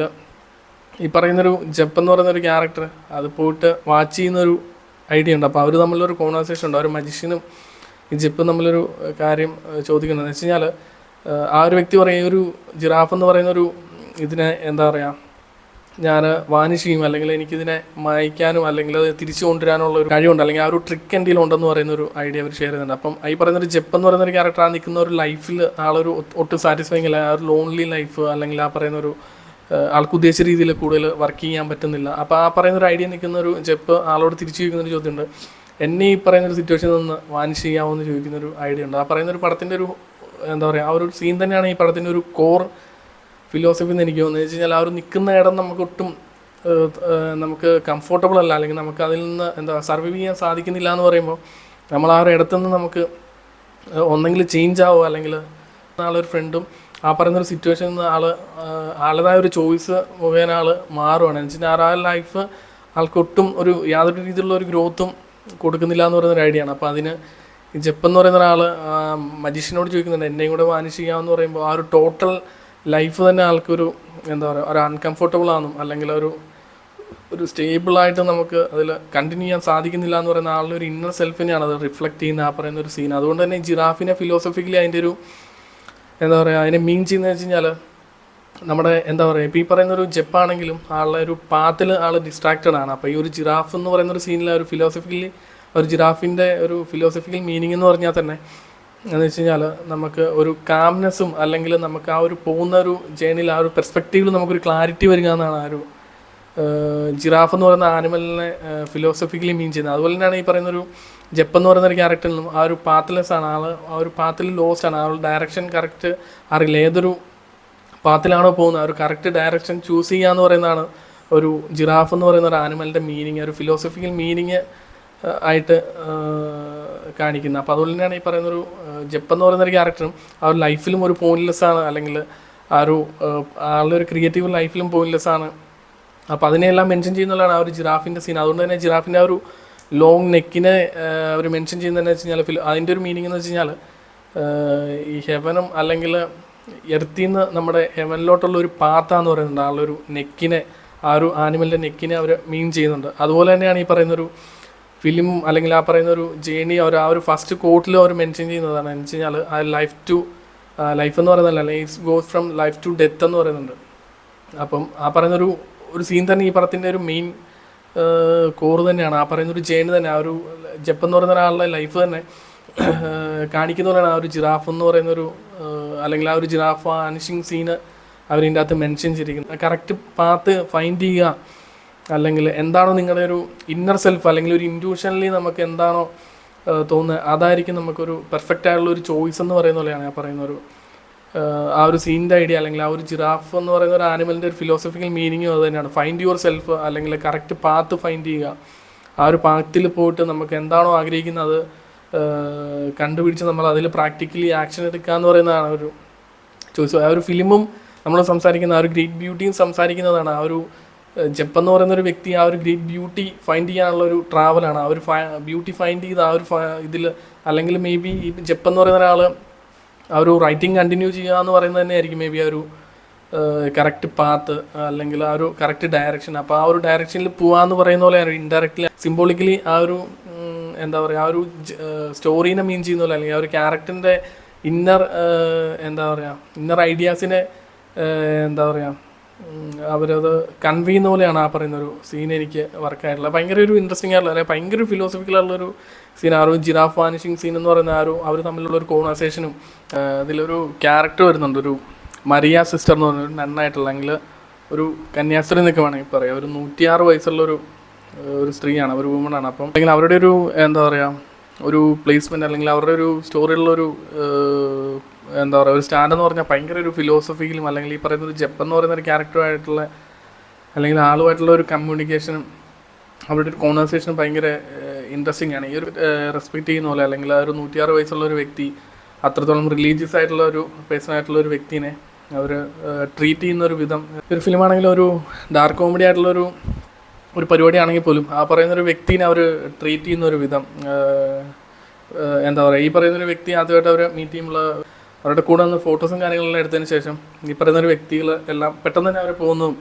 ഈ പറയുന്നൊരു ജെപ്പ് എന്ന് പറയുന്നൊരു ക്യാരക്ടർ അത് പോയിട്ട് വാച്ച് ചെയ്യുന്നൊരു ഐഡിയ ഉണ്ട്. അപ്പോൾ അവർ തമ്മിലൊരു കോൺവെർസേഷൻ ഉണ്ട്. ആ ഒരു മജീഷ്യനും ഈ ജെപ്പും തമ്മിലൊരു കാര്യം ചോദിക്കുന്നത് വെച്ച് കഴിഞ്ഞാൽ ആ ഒരു വ്യക്തി പറയും ഒരു ജിറാഫ് എന്ന് പറയുന്നൊരു ഇതിനെ എന്താ പറയുക ഞാൻ വാനിഷ് ചെയ്യും അല്ലെങ്കിൽ എനിക്കിതിനെ മായ്ക്കാനും അല്ലെങ്കിൽ അത് തിരിച്ചു കൊണ്ടുവരാനുള്ള ഒരു കഴിവുണ്ട് അല്ലെങ്കിൽ ആ ഒരു ട്രിക്ക് എന്തെങ്കിലും ഉണ്ടെന്ന് പറയുന്നൊരു ഐഡിയ അവർ ഷെയർ ചെയ്യുന്നുണ്ട്. അപ്പം ഈ പറയുന്നൊരു ജെപ്പ് എന്ന് പറയുന്നൊരു ക്യാരക്ടർ ആ നിൽക്കുന്ന ഒരു ലൈഫിൽ ആളൊരു ഒട്ടും സാറ്റിസ്ഫൈങ് അല്ല. ആ ഒരു ലോൺലി ലൈഫ് അല്ലെങ്കിൽ ആ പറയുന്നൊരു ആൾക്ക് ഉദ്ദേശിച്ച രീതിയിൽ കൂടുതൽ വർക്ക് ചെയ്യാൻ പറ്റുന്നില്ല. അപ്പോൾ ആ പറയുന്നൊരു ഐഡിയ നിൽക്കുന്ന ഒരു ജെപ്പ് ആളോട് തിരിച്ചു ചോദിക്കുന്നൊരു ചോദ്യമുണ്ട്, എന്നെ ഈ പറയുന്നൊരു സിറ്റുവേഷനിൽ നിന്ന് വാനിഷ് ചെയ്യാമോ എന്ന് ചോദിക്കുന്നൊരു ഐഡിയ ഉണ്ട്. ആ പറയുന്നൊരു പടത്തിൻ്റെ ഒരു എന്താ പറയുക ആ ഒരു സീൻ തന്നെയാണ് ഈ പടത്തിൻ്റെ ഒരു കോർ ഫിലോസഫി എന്ന് എനിക്ക് തോന്നുന്നത്. വെച്ച് കഴിഞ്ഞാൽ ആ ഒരു നിൽക്കുന്ന ഇടം നമുക്ക് ഒട്ടും നമുക്ക് കംഫോർട്ടബിൾ അല്ല, അല്ലെങ്കിൽ നമുക്ക് അതിൽ നിന്ന് സർവൈവ് ചെയ്യാൻ സാധിക്കുന്നില്ല എന്ന് പറയുമ്പോൾ നമ്മൾ ആ ഒരു ഇടത്തുനിന്ന് നമുക്ക് ഒന്നെങ്കിൽ ചേഞ്ച് ആവുക, അല്ലെങ്കിൽ ആളൊരു ഫ്രണ്ടും ആ പറയുന്നൊരു സിറ്റുവേഷനിൽ നിന്ന് ആളുടേതായ ഒരു ചോയ്സ് മുഖേന ആൾ മാറുകയാണ്. എന്ന് വെച്ചാൽ ആ ലൈഫ് ആൾക്കൊട്ടും യാതൊരു രീതിയിലുള്ള ഒരു ഗ്രോത്തും കൊടുക്കുന്നില്ല എന്ന് പറയുന്നൊരു ഐഡിയ ആണ്. അപ്പോൾ അതിന് ഈ ജപ്പ് എന്ന് പറയുന്ന ഒരാൾ മജീഷ്യനോട് ചോദിക്കുന്നുണ്ട് എന്നെയും കൂടെ വാനിഷ് ചെയ്യാമെന്ന് പറയുമ്പോൾ ആ ഒരു ടോട്ടൽ ലൈഫ് തന്നെ ആൾക്കൊരു ഒരു അൺകംഫർട്ടബിൾ ആണെന്നും, അല്ലെങ്കിൽ ഒരു സ്റ്റേബിളായിട്ട് നമുക്ക് അതിൽ കണ്ടിന്യൂ ചെയ്യാൻ സാധിക്കുന്നില്ല എന്ന് പറയുന്ന ആളുടെ ഒരു ഇന്നർ സെൽഫിനെയാണ് അത് റിഫ്ലക്റ്റ് ചെയ്യുന്ന ആ പറയുന്ന ഒരു സീൻ. അതുകൊണ്ട് തന്നെ ജിറാഫിനെ ഫിലോസഫിക്കലി അതിൻ്റെ ഒരു അതിനെ മീൻ ചെയ്യുന്നത് വെച്ച് കഴിഞ്ഞാൽ നമ്മുടെ ഇപ്പോൾ ഈ പറയുന്നൊരു ജപ്പാണെങ്കിലും ആളുടെ ഒരു പാത്തിൽ ആൾ ഡിസ്ട്രാക്റ്റഡ് ആണ്. അപ്പോൾ ഈ ഒരു ജിറാഫ് എന്ന് പറയുന്നൊരു സീനിൽ ഒരു ഫിലോസഫിക്കലി ഒരു ജിറാഫിൻ്റെ ഒരു ഫിലോസഫിക്കൽ മീനിങ് എന്ന് പറഞ്ഞാൽ തന്നെ എന്ന് വെച്ച് കഴിഞ്ഞാൽ നമുക്ക് ഒരു കാംനെസ്സും, അല്ലെങ്കിൽ നമുക്ക് ആ ഒരു പോകുന്ന ഒരു ജേണിയിൽ ആ ഒരു പെർസ്പെക്റ്റീവിൽ നമുക്കൊരു ക്ലാരിറ്റി വരിക എന്നാണ് ആ ഒരു ജിറാഫ് എന്ന് പറയുന്ന ആനിമലിനെ ഫിലോസഫിക്കലി മീൻ ചെയ്യുന്നത്. അതുപോലെ തന്നെയാണ് ഈ പറയുന്നൊരു ജപ്പ് എന്ന് പറയുന്ന ഒരു ക്യാരക്ടറിനും ആ ഒരു പാത്ത്ലെസ് ആണ്, ആ ഒരു പാത്തിൽ ലോസ്റ്റ് ആണ്, ആ ഒരു ഡയറക്ഷൻ കറക്റ്റ് അറിയില്ല, ഏതൊരു പാത്തിലാണോ പോകുന്നത് ആ ഒരു കറക്റ്റ് ഡയറക്ഷൻ ചൂസ് ചെയ്യുക എന്ന് പറയുന്നതാണ് ഒരു ജിറാഫ് എന്ന് പറയുന്ന ഒരു ആനിമലിൻ്റെ മീനിങ്, ഒരു ഫിലോസഫിക്കൽ മീനിങ് ആയിട്ട് കാണിക്കുന്നത്. അപ്പോൾ അതുപോലെ തന്നെയാണ് ഈ പറയുന്നൊരു ജപ്പ് എന്ന് പറയുന്നൊരു ക്യാരക്ടറും ആ ഒരു ലൈഫിലും ഒരു പോയിന്റ്ലെസ് ആണ്, അല്ലെങ്കിൽ ആ ഒരു ആളുടെ ഒരു ക്രിയേറ്റീവ് ലൈഫിലും പോയിന്റ്ലെസ് ആണ്. അപ്പോൾ അതിനെല്ലാം മെൻഷൻ ചെയ്യുന്നതാണ് ആ ഒരു ജിറാഫിൻ്റെ സീൻ. അതുകൊണ്ട് തന്നെ ജിറാഫിൻ്റെ ആ ഒരു ലോങ് നെക്കിനെ അവർ മെൻഷൻ ചെയ്യുന്നതെന്ന് വെച്ച് കഴിഞ്ഞാൽ അതിൻ്റെ ഒരു മീനിങ് എന്ന് വെച്ച് കഴിഞ്ഞാൽ ഈ ഹെവനും അല്ലെങ്കിൽ എർത്തിൽ നിന്ന് നമ്മുടെ ഹെവനിലോട്ടുള്ള ഒരു പാത്താന്ന് പറയുന്നുണ്ട്. ആളൊരു നെക്കിനെ, ആ ഒരു ആനിമലിൻ്റെ നെക്കിനെ അവർ മീൻ ചെയ്യുന്നുണ്ട്. അതുപോലെ തന്നെയാണ് ഈ പറയുന്നൊരു ഫിലിം അല്ലെങ്കിൽ ആ പറയുന്നൊരു ജേണി ആ ഒരു ഫസ്റ്റ് കോട്ടിൽ അവർ മെൻഷൻ ചെയ്യുന്നതാണ്. എന്ന് വെച്ച് കഴിഞ്ഞാൽ ആ ലൈഫ് എന്ന് പറയുന്നതല്ല, അല്ലെങ്കിൽ it's goes from life to death എന്ന് പറയുന്നുണ്ട്. അപ്പം ആ പറയുന്നൊരു സീൻ തന്നെ ഈ പടത്തിൻ്റെ ഒരു മെയിൻ കോറ് തന്നെയാണ്. ആ പറയുന്നൊരു ജേണി തന്നെ, ആ ഒരു ജപ്പ് എന്ന് പറയുന്ന ഒരാളുടെ ലൈഫ് തന്നെ കാണിക്കുന്ന പോലെയാണ് ആ ഒരു ജിറാഫ് എന്ന് പറയുന്നൊരു, അല്ലെങ്കിൽ ആ ഒരു ജിറാഫ് വാനിഷിങ് സീന് അവരിൻ്റെ അകത്ത് മെൻഷൻ ചെയ്തിരിക്കുന്നത്. കറക്റ്റ് പാത്ത് ഫൈൻഡ് ചെയ്യുക, അല്ലെങ്കിൽ എന്താണോ നിങ്ങളുടെ ഒരു ഇന്നർ സെൽഫ്, അല്ലെങ്കിൽ ഒരു ഇൻറ്റ്യൂഷനലി നമുക്ക് എന്താണോ തോന്നുന്നത് അതായിരിക്കും നമുക്കൊരു പെർഫെക്റ്റ് ആയിട്ടുള്ള ഒരു ചോയ്സ് എന്ന് പറയുന്ന പോലെയാണ് ആ പറയുന്നൊരു ആ ഒരു സീനിൻ്റെ ഐഡിയ, അല്ലെങ്കിൽ ആ ഒരു ജിറാഫ് എന്ന് പറയുന്ന ഒരു ആനിമലിൻ്റെ ഒരു ഫിലോസഫിക്കൽ മീനിങ്ങും അത് തന്നെയാണ്. ഫൈൻഡ് യുവർ സെൽഫ്, അല്ലെങ്കിൽ കറക്റ്റ് പാത്ത് ഫൈൻഡ് ചെയ്യുക. ആ ഒരു പാത്തിൽ പോയിട്ട് നമുക്ക് എന്താണോ ആഗ്രഹിക്കുന്നത് കണ്ടുപിടിച്ച് നമ്മൾ അതിൽ പ്രാക്ടിക്കലി ആക്ഷൻ എടുക്കുക എന്ന് പറയുന്നതാണ് ഒരു ചോയ്സ്. ആ ഒരു ഫിലിമും നമ്മൾ സംസാരിക്കുന്ന ആ ഒരു ഗ്രേറ്റ് ബ്യൂട്ടിയും സംസാരിക്കുന്നതാണ്. ആ ഒരു ജപ്പ് എന്ന് പറയുന്ന ഒരു വ്യക്തി ആ ഒരു ഗ്രേറ്റ് ബ്യൂട്ടി ഫൈൻഡ് ചെയ്യാനുള്ള ഒരു ട്രാവലാണ്. ആ ഒരു ബ്യൂട്ടി ഫൈൻഡ് ചെയ്ത് ആ ഒരു ഇതിൽ, അല്ലെങ്കിൽ മേ ബി ഈ ജപ്പ് എന്ന് പറയുന്ന ഒരാൾ ആ ഒരു റൈറ്റിംഗ് കണ്ടിന്യൂ ചെയ്യുക എന്ന് പറയുന്നത് തന്നെയായിരിക്കും മേ ബി ആ ഒരു കറക്റ്റ് പാത്ത്, അല്ലെങ്കിൽ ആ ഒരു കറക്റ്റ് ഡയറക്ഷൻ. അപ്പോൾ ആ ഒരു ഡയറക്ഷനിൽ പോകാമെന്ന് പറയുന്ന പോലെ ഇൻഡയറക്റ്റ്ലി സിംബോളിക്കലി ആ ഒരു ആ ഒരു സ്റ്റോറീനെ മീൻ ചെയ്യുന്ന പോലെ, അല്ലെങ്കിൽ ആ ഒരു ക്യാരക്ടറിൻ്റെ ഇന്നർ ഐഡിയാസിനെ അവരത് കൺവേ ചെയ്യുന്ന പോലെയാണ് ആ പറയുന്നൊരു സീൻ എനിക്ക് വർക്കായിട്ടുള്ളത്. ഭയങ്കര ഒരു ഇൻട്രസ്റ്റിംഗ് ആയിട്ടുള്ള, അല്ലെങ്കിൽ ഭയങ്കര ഒരു ഫിലോസഫിക്കലായിട്ടുള്ളൊരു സീൻ. ആ ഒരു ജിറാഫ് വാനിഷിങ് സീൻ എന്ന് പറയുന്ന അവർ തമ്മിലുള്ളൊരു കോൺവെർസേഷനും അതിലൊരു ക്യാരക്ടർ വരുന്നുണ്ട്, ഒരു മരിയ സിസ്റ്റർ എന്ന് പറഞ്ഞൊരു നന്നായിട്ടുള്ള, അല്ലെങ്കിൽ ഒരു കന്യാസ്ത്രീ എന്നൊക്കെ വേണമെങ്കിൽ പറയാം. ഒരു 106 വയസ്സുള്ളൊരു സ്ത്രീയാണ്, ഒരു വുമണാണ്. അപ്പം അല്ലെങ്കിൽ അവരുടെ ഒരു ഒരു പ്ലേസ്മെൻറ്റ്, അല്ലെങ്കിൽ അവരുടെ ഒരു സ്റ്റോറിയുള്ളൊരു ഒരു സ്റ്റാൻഡ് എന്ന് പറഞ്ഞാൽ ഭയങ്കര ഒരു ഫിലോസഫിക്കലും, അല്ലെങ്കിൽ ഈ പറയുന്ന ഒരു ജപ്പ് എന്ന് പറയുന്ന ഒരു ക്യാരക്ടറുമായിട്ടുള്ള, അല്ലെങ്കിൽ ആളുമായിട്ടുള്ള ഒരു കമ്മ്യൂണിക്കേഷനും അവരുടെ ഒരു കോൺവെർസേഷനും ഭയങ്കര ഇൻട്രസ്റ്റിംഗ് ആണ്. ഈ ഒരു റെസ്പെക്റ്റ് ചെയ്യുന്ന പോലെ, അല്ലെങ്കിൽ ആ ഒരു 106 വയസ്സുള്ള ഒരു വ്യക്തി, അത്രത്തോളം റിലീജിയസ് ആയിട്ടുള്ള ഒരു പേഴ്സൺ ആയിട്ടുള്ള ഒരു വ്യക്തിനെ അവർ ട്രീറ്റ് ചെയ്യുന്ന ഒരു വിധം. ഒരു ഫിലിമാണെങ്കിലും ഒരു ഡാർക്ക് കോമഡി ആയിട്ടുള്ളൊരു പരിപാടിയാണെങ്കിൽ പോലും ആ പറയുന്നൊരു വ്യക്തിനെ അവർ ട്രീറ്റ് ചെയ്യുന്ന ഒരു വിധം, ഈ പറയുന്നൊരു വ്യക്തി ആദ്യമായിട്ട് അവർ മീറ്റ് ചെയ്യുമ്പോൾ അവരുടെ കൂടെ നിന്ന് ഫോട്ടോസും കാര്യങ്ങളെല്ലാം എടുത്തതിന് ശേഷം ഈ പറയുന്നൊരു വ്യക്തികൾ എല്ലാം പെട്ടെന്ന് തന്നെ അവർ പോകുന്നതും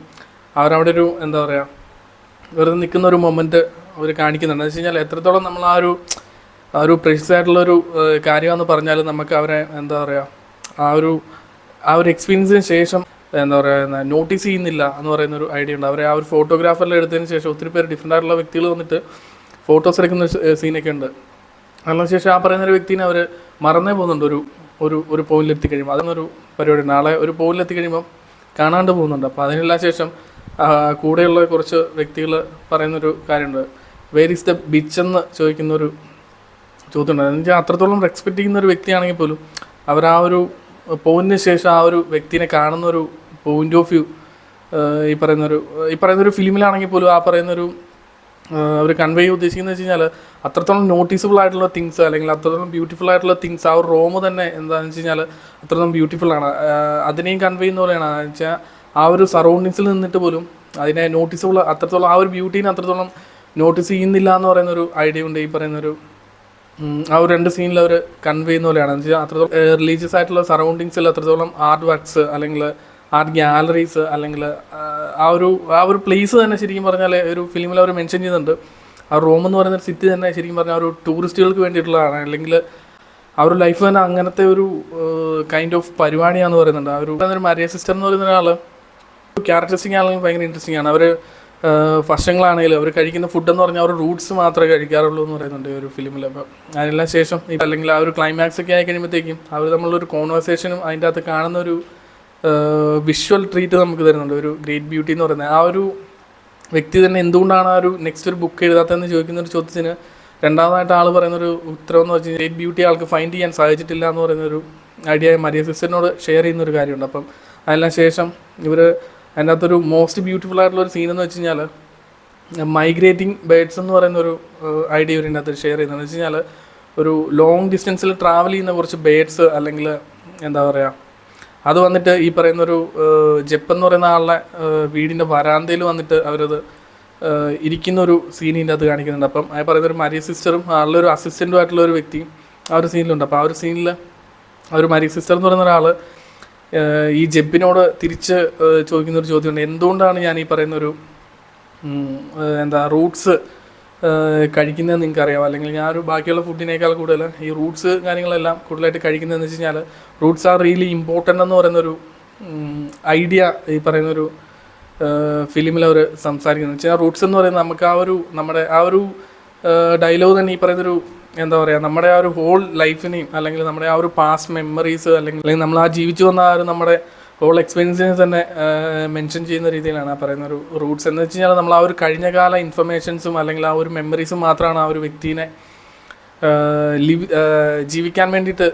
അവരവിടെ ഒരു വെറുതെ നിൽക്കുന്ന ഒരു മൊമെൻറ്റ് അവർ കാണിക്കുന്നുണ്ട്. എന്ന് വെച്ച് കഴിഞ്ഞാൽ എത്രത്തോളം നമ്മൾ ആ ഒരു പ്രീഷ്യസ് ആയിട്ടുള്ളൊരു കാര്യമെന്ന് പറഞ്ഞാൽ നമുക്ക് അവരെ ആ ഒരു എക്സ്പീരിയൻസിന് ശേഷം നോട്ടീസ് ചെയ്യുന്നില്ല എന്ന് പറയുന്നൊരു ഐഡിയ ഉണ്ട്. അവരെ ആ ഒരു ഫോട്ടോഗ്രാഫറിൽ എടുത്തതിന് ശേഷം ഒത്തിരി പേര് ഡിഫറെൻ്റ് ആയിട്ടുള്ള വ്യക്തികൾ വന്നിട്ട് ഫോട്ടോസ് എടുക്കുന്ന സീനൊക്കെ ഉണ്ട്. അതിനുശേഷം ആ പറയുന്നൊരു വ്യക്തിനെ അവർ മറന്നേ പോകുന്നുണ്ട്. ഒരു പോയിന്റിലെത്തി കഴിയുമ്പോൾ അതൊന്നൊരു പരിപാടി, നാളെ ഒരു പോയിന്റിലെത്തി കഴിയുമ്പം കാണാണ്ട് പോകുന്നുണ്ട്. അപ്പോൾ അതിനെല്ലാം ശേഷം കൂടെയുള്ള കുറച്ച് വ്യക്തികൾ പറയുന്നൊരു കാര്യമുണ്ട്, വേർ ഈസ് ദ ബിച്ച് എന്ന് ചോദിക്കുന്നൊരു ചോദ്യമുണ്ട്. എന്ന് വെച്ചാൽ അത്രത്തോളം റെസ്പെക്റ്റ് ചെയ്യുന്ന ഒരു വ്യക്തിയാണെങ്കിൽ പോലും അവർ ആ ഒരു പോയിന്റിന് ശേഷം ആ ഒരു വ്യക്തിനെ കാണുന്ന ഒരു പോയിന്റ് ഓഫ് വ്യൂ ഈ പറയുന്നൊരു ഫിലിമിലാണെങ്കിൽ പോലും ആ പറയുന്നൊരു അവർ കൺവേ ചെയ്യാൻ ഉദ്ദേശിക്കുന്നത് വെച്ച് കഴിഞ്ഞാൽ അത്രത്തോളം നോട്ടീസബിൾ ആയിട്ടുള്ള തിങ്സ് അല്ലെങ്കിൽ അത്രത്തോളം ബ്യൂട്ടിഫുൾ ആയിട്ടുള്ള തിങ്സ് ആ ഒരു റോം തന്നെ എന്താണെന്ന് വെച്ച് കഴിഞ്ഞാൽ അത്രത്തോളം ബ്യൂട്ടിഫുള്ളാണ്. അതിനെയും കൺവേ ചെയ്യുന്ന പോലെയാണ്. എന്ന് വെച്ചാൽ ആ ഒരു സറൗണ്ടിങ്സിൽ നിന്നിട്ട് പോലും അതിനെ നോട്ടീസബിൾ അത്രത്തോളം ആ ഒരു ബ്യൂട്ടീനെ അത്രത്തോളം നോട്ടീസ് ചെയ്യുന്നില്ല എന്ന് പറയുന്നൊരു ഐഡിയ ഉണ്ട് ഈ പറയുന്നൊരു ആ ഒരു 2 സീനിൽ അവർ കൺവേ ചെയ്യുന്ന പോലെയാണ്. എന്ന് വെച്ചാൽ അത്രത്തോളം റിലീജിയസ് ആയിട്ടുള്ള സറൗണ്ടിങ്സിൽ അത്രത്തോളം ആർട്ട് വർക്ക്സ് അല്ലെങ്കിൽ ആർട്ട് ഗ്യാലറീസ് അല്ലെങ്കിൽ ആ ഒരു പ്ലേസ് തന്നെ ശരിക്കും പറഞ്ഞാൽ ഒരു ഫിലിമിൽ അവർ മെൻഷൻ ചെയ്യുന്നുണ്ട്. ആ റോം എന്ന് പറയുന്ന സിറ്റി തന്നെ ശരിക്കും പറഞ്ഞാൽ ഒരു ടൂറിസ്റ്റുകൾക്ക് വേണ്ടിയിട്ടുള്ളതാണ്. അല്ലെങ്കിൽ ആ ഒരു ലൈഫ് തന്നെ അങ്ങനത്തെ ഒരു കൈൻഡ് ഓഫ് പരിപാടിയാണെന്ന് പറയുന്നുണ്ട്. ആ ഒരു മരിയ സിസ്റ്റർ എന്ന് പറയുന്ന ഒരാൾ ക്യാരക്ടറിസ്റ്റിക് ആണെങ്കിൽ ഭയങ്കര ഇൻട്രസ്റ്റിംഗ് ആണ്. അവർ വർഷങ്ങളാണെങ്കിലും അവർ കഴിക്കുന്ന ഫുഡെന്ന് പറഞ്ഞാൽ അവർ റൂട്ട്സ് മാത്രമേ കഴിക്കാറുള്ളൂ എന്ന് പറയുന്നുണ്ട് ഈ ഒരു ഫിലിമിൽ. അപ്പോൾ അതിനെല്ലാം ശേഷം അല്ലെങ്കിൽ ആ ഒരു ക്ലൈമാക്സ് ഒക്കെ ആയി കഴിയുമ്പോഴത്തേക്കും അവർ തമ്മിലൊരു കോൺവെർസേഷനും അതിൻ്റെ അകത്ത് കാണുന്ന ഒരു വിഷ്വൽ ട്രീറ്റ് നമുക്ക് തരുന്നുണ്ട്. ഒരു ഗ്രേറ്റ് ബ്യൂട്ടി എന്ന് പറയുന്നത് ആ ഒരു വ്യക്തി തന്നെ എന്തുകൊണ്ടാണ് ആ ഒരു നെക്സ്റ്റ് ഒരു ബുക്ക് എഴുതാത്തതെന്ന് ചോദിക്കുന്ന ഒരു ചോദ്യത്തിന് രണ്ടാമതായിട്ട് ആൾ പറയുന്നൊരു ഉത്തരം എന്ന് വെച്ചാൽ ഗ്രേറ്റ് ബ്യൂട്ടി ആൾക്ക് ഫൈൻഡ് ചെയ്യാൻ സാധിച്ചിട്ടില്ല എന്ന് പറയുന്നൊരു ഐഡിയ മരിയ സിസ്റ്ററിനോട് ഷെയർ ചെയ്യുന്നൊരു കാര്യമുണ്ട്. അപ്പം അതിന് ശേഷം ഇവർ അതിൻ്റെ അകത്തൊരു മോസ്റ്റ് ബ്യൂട്ടിഫുൾ ആയിട്ടുള്ളൊരു സീൻ എന്ന് വെച്ച് കഴിഞ്ഞാൽ മൈഗ്രേറ്റിംഗ് ബേഡ്സ് എന്ന് പറയുന്നൊരു ഐഡിയ ഇവരിൻ്റെ അകത്ത് ഷെയർ ചെയ്യുന്നതെന്ന് വെച്ച് കഴിഞ്ഞാൽ ഒരു ലോങ് ഡിസ്റ്റൻസിൽ ട്രാവൽ ചെയ്യുന്ന കുറച്ച് ബേഡ്സ് അല്ലെങ്കിൽ എന്താ പറയുക അത് വന്നിട്ട് ഈ പറയുന്നൊരു ജപ്പെന്ന് പറയുന്ന ആളുടെ വീടിൻ്റെ വരാന്തയിൽ വന്നിട്ട് അവരത് ഇരിക്കുന്നൊരു സീനിൻ്റെ അത് കാണിക്കുന്നുണ്ട്. അപ്പം ആ പറയുന്നൊരു മരിയ സിസ്റ്ററും ആളുടെ ഒരു അസിസ്റ്റൻറ്റും ആയിട്ടുള്ള ഒരു വ്യക്തി ആ ഒരു സീനിലുണ്ട്. അപ്പോൾ ആ ഒരു സീനിൽ ആ ഒരു മരിയ സിസ്റ്റർ എന്ന് പറയുന്ന ഒരാൾ ഈ ജെബിനോട് തിരിച്ച് ചോദിക്കുന്നൊരു ചോദ്യമുണ്ട്. എന്തുകൊണ്ടാണ് ഞാൻ ഈ പറയുന്നൊരു റൂട്ട്സ് കഴിക്കുന്നതെന്ന് നിങ്ങൾക്കറിയാം, അല്ലെങ്കിൽ ഞാൻ ഒരു ബാക്കിയുള്ള ഫുഡിനേക്കാൾ കൂടുതൽ ഈ റൂട്ട്സ് കാര്യങ്ങളെല്ലാം കൂടുതലായിട്ട് കഴിക്കുന്നതെന്ന് വെച്ച് കഴിഞ്ഞാൽ റൂട്ട്സ് ആർ റിയലി ഇമ്പോർട്ടൻ്റ് എന്ന് പറയുന്നൊരു ഐഡിയ ഈ പറയുന്നൊരു ഫിലിമിൽ അവർ സംസാരിക്കുന്നത്. വെച്ചാൽ റൂട്ട്സ് എന്ന് പറയുന്നത് നമുക്ക് നമ്മുടെ ആ ഒരു ഡയലോഗ് തന്നെ ഈ പറയുന്നൊരു എന്താ പറയുക നമ്മുടെ ആ ഒരു ഹോൾ ലൈഫിനെയും അല്ലെങ്കിൽ നമ്മുടെ ആ ഒരു പാസ്റ്റ് മെമ്മറീസ് അല്ലെങ്കിൽ നമ്മൾ ആ ജീവിച്ചു വന്ന ആ ഒരു നമ്മുടെ ഹോൾ എക്സ്പീരിയൻസിനെ തന്നെ മെൻഷൻ ചെയ്യുന്ന രീതിയിലാണ് ആ പറയുന്ന ഒരു റൂട്ട്സ് എന്ന് വെച്ച് കഴിഞ്ഞാൽ നമ്മൾ ആ ഒരു കഴിഞ്ഞകാല ഇൻഫർമേഷൻസും അല്ലെങ്കിൽ ആ ഒരു മെമ്മറീസും മാത്രമാണ് ആ ഒരു വ്യക്തിനെ ജീവിക്കാൻ വേണ്ടിയിട്ട്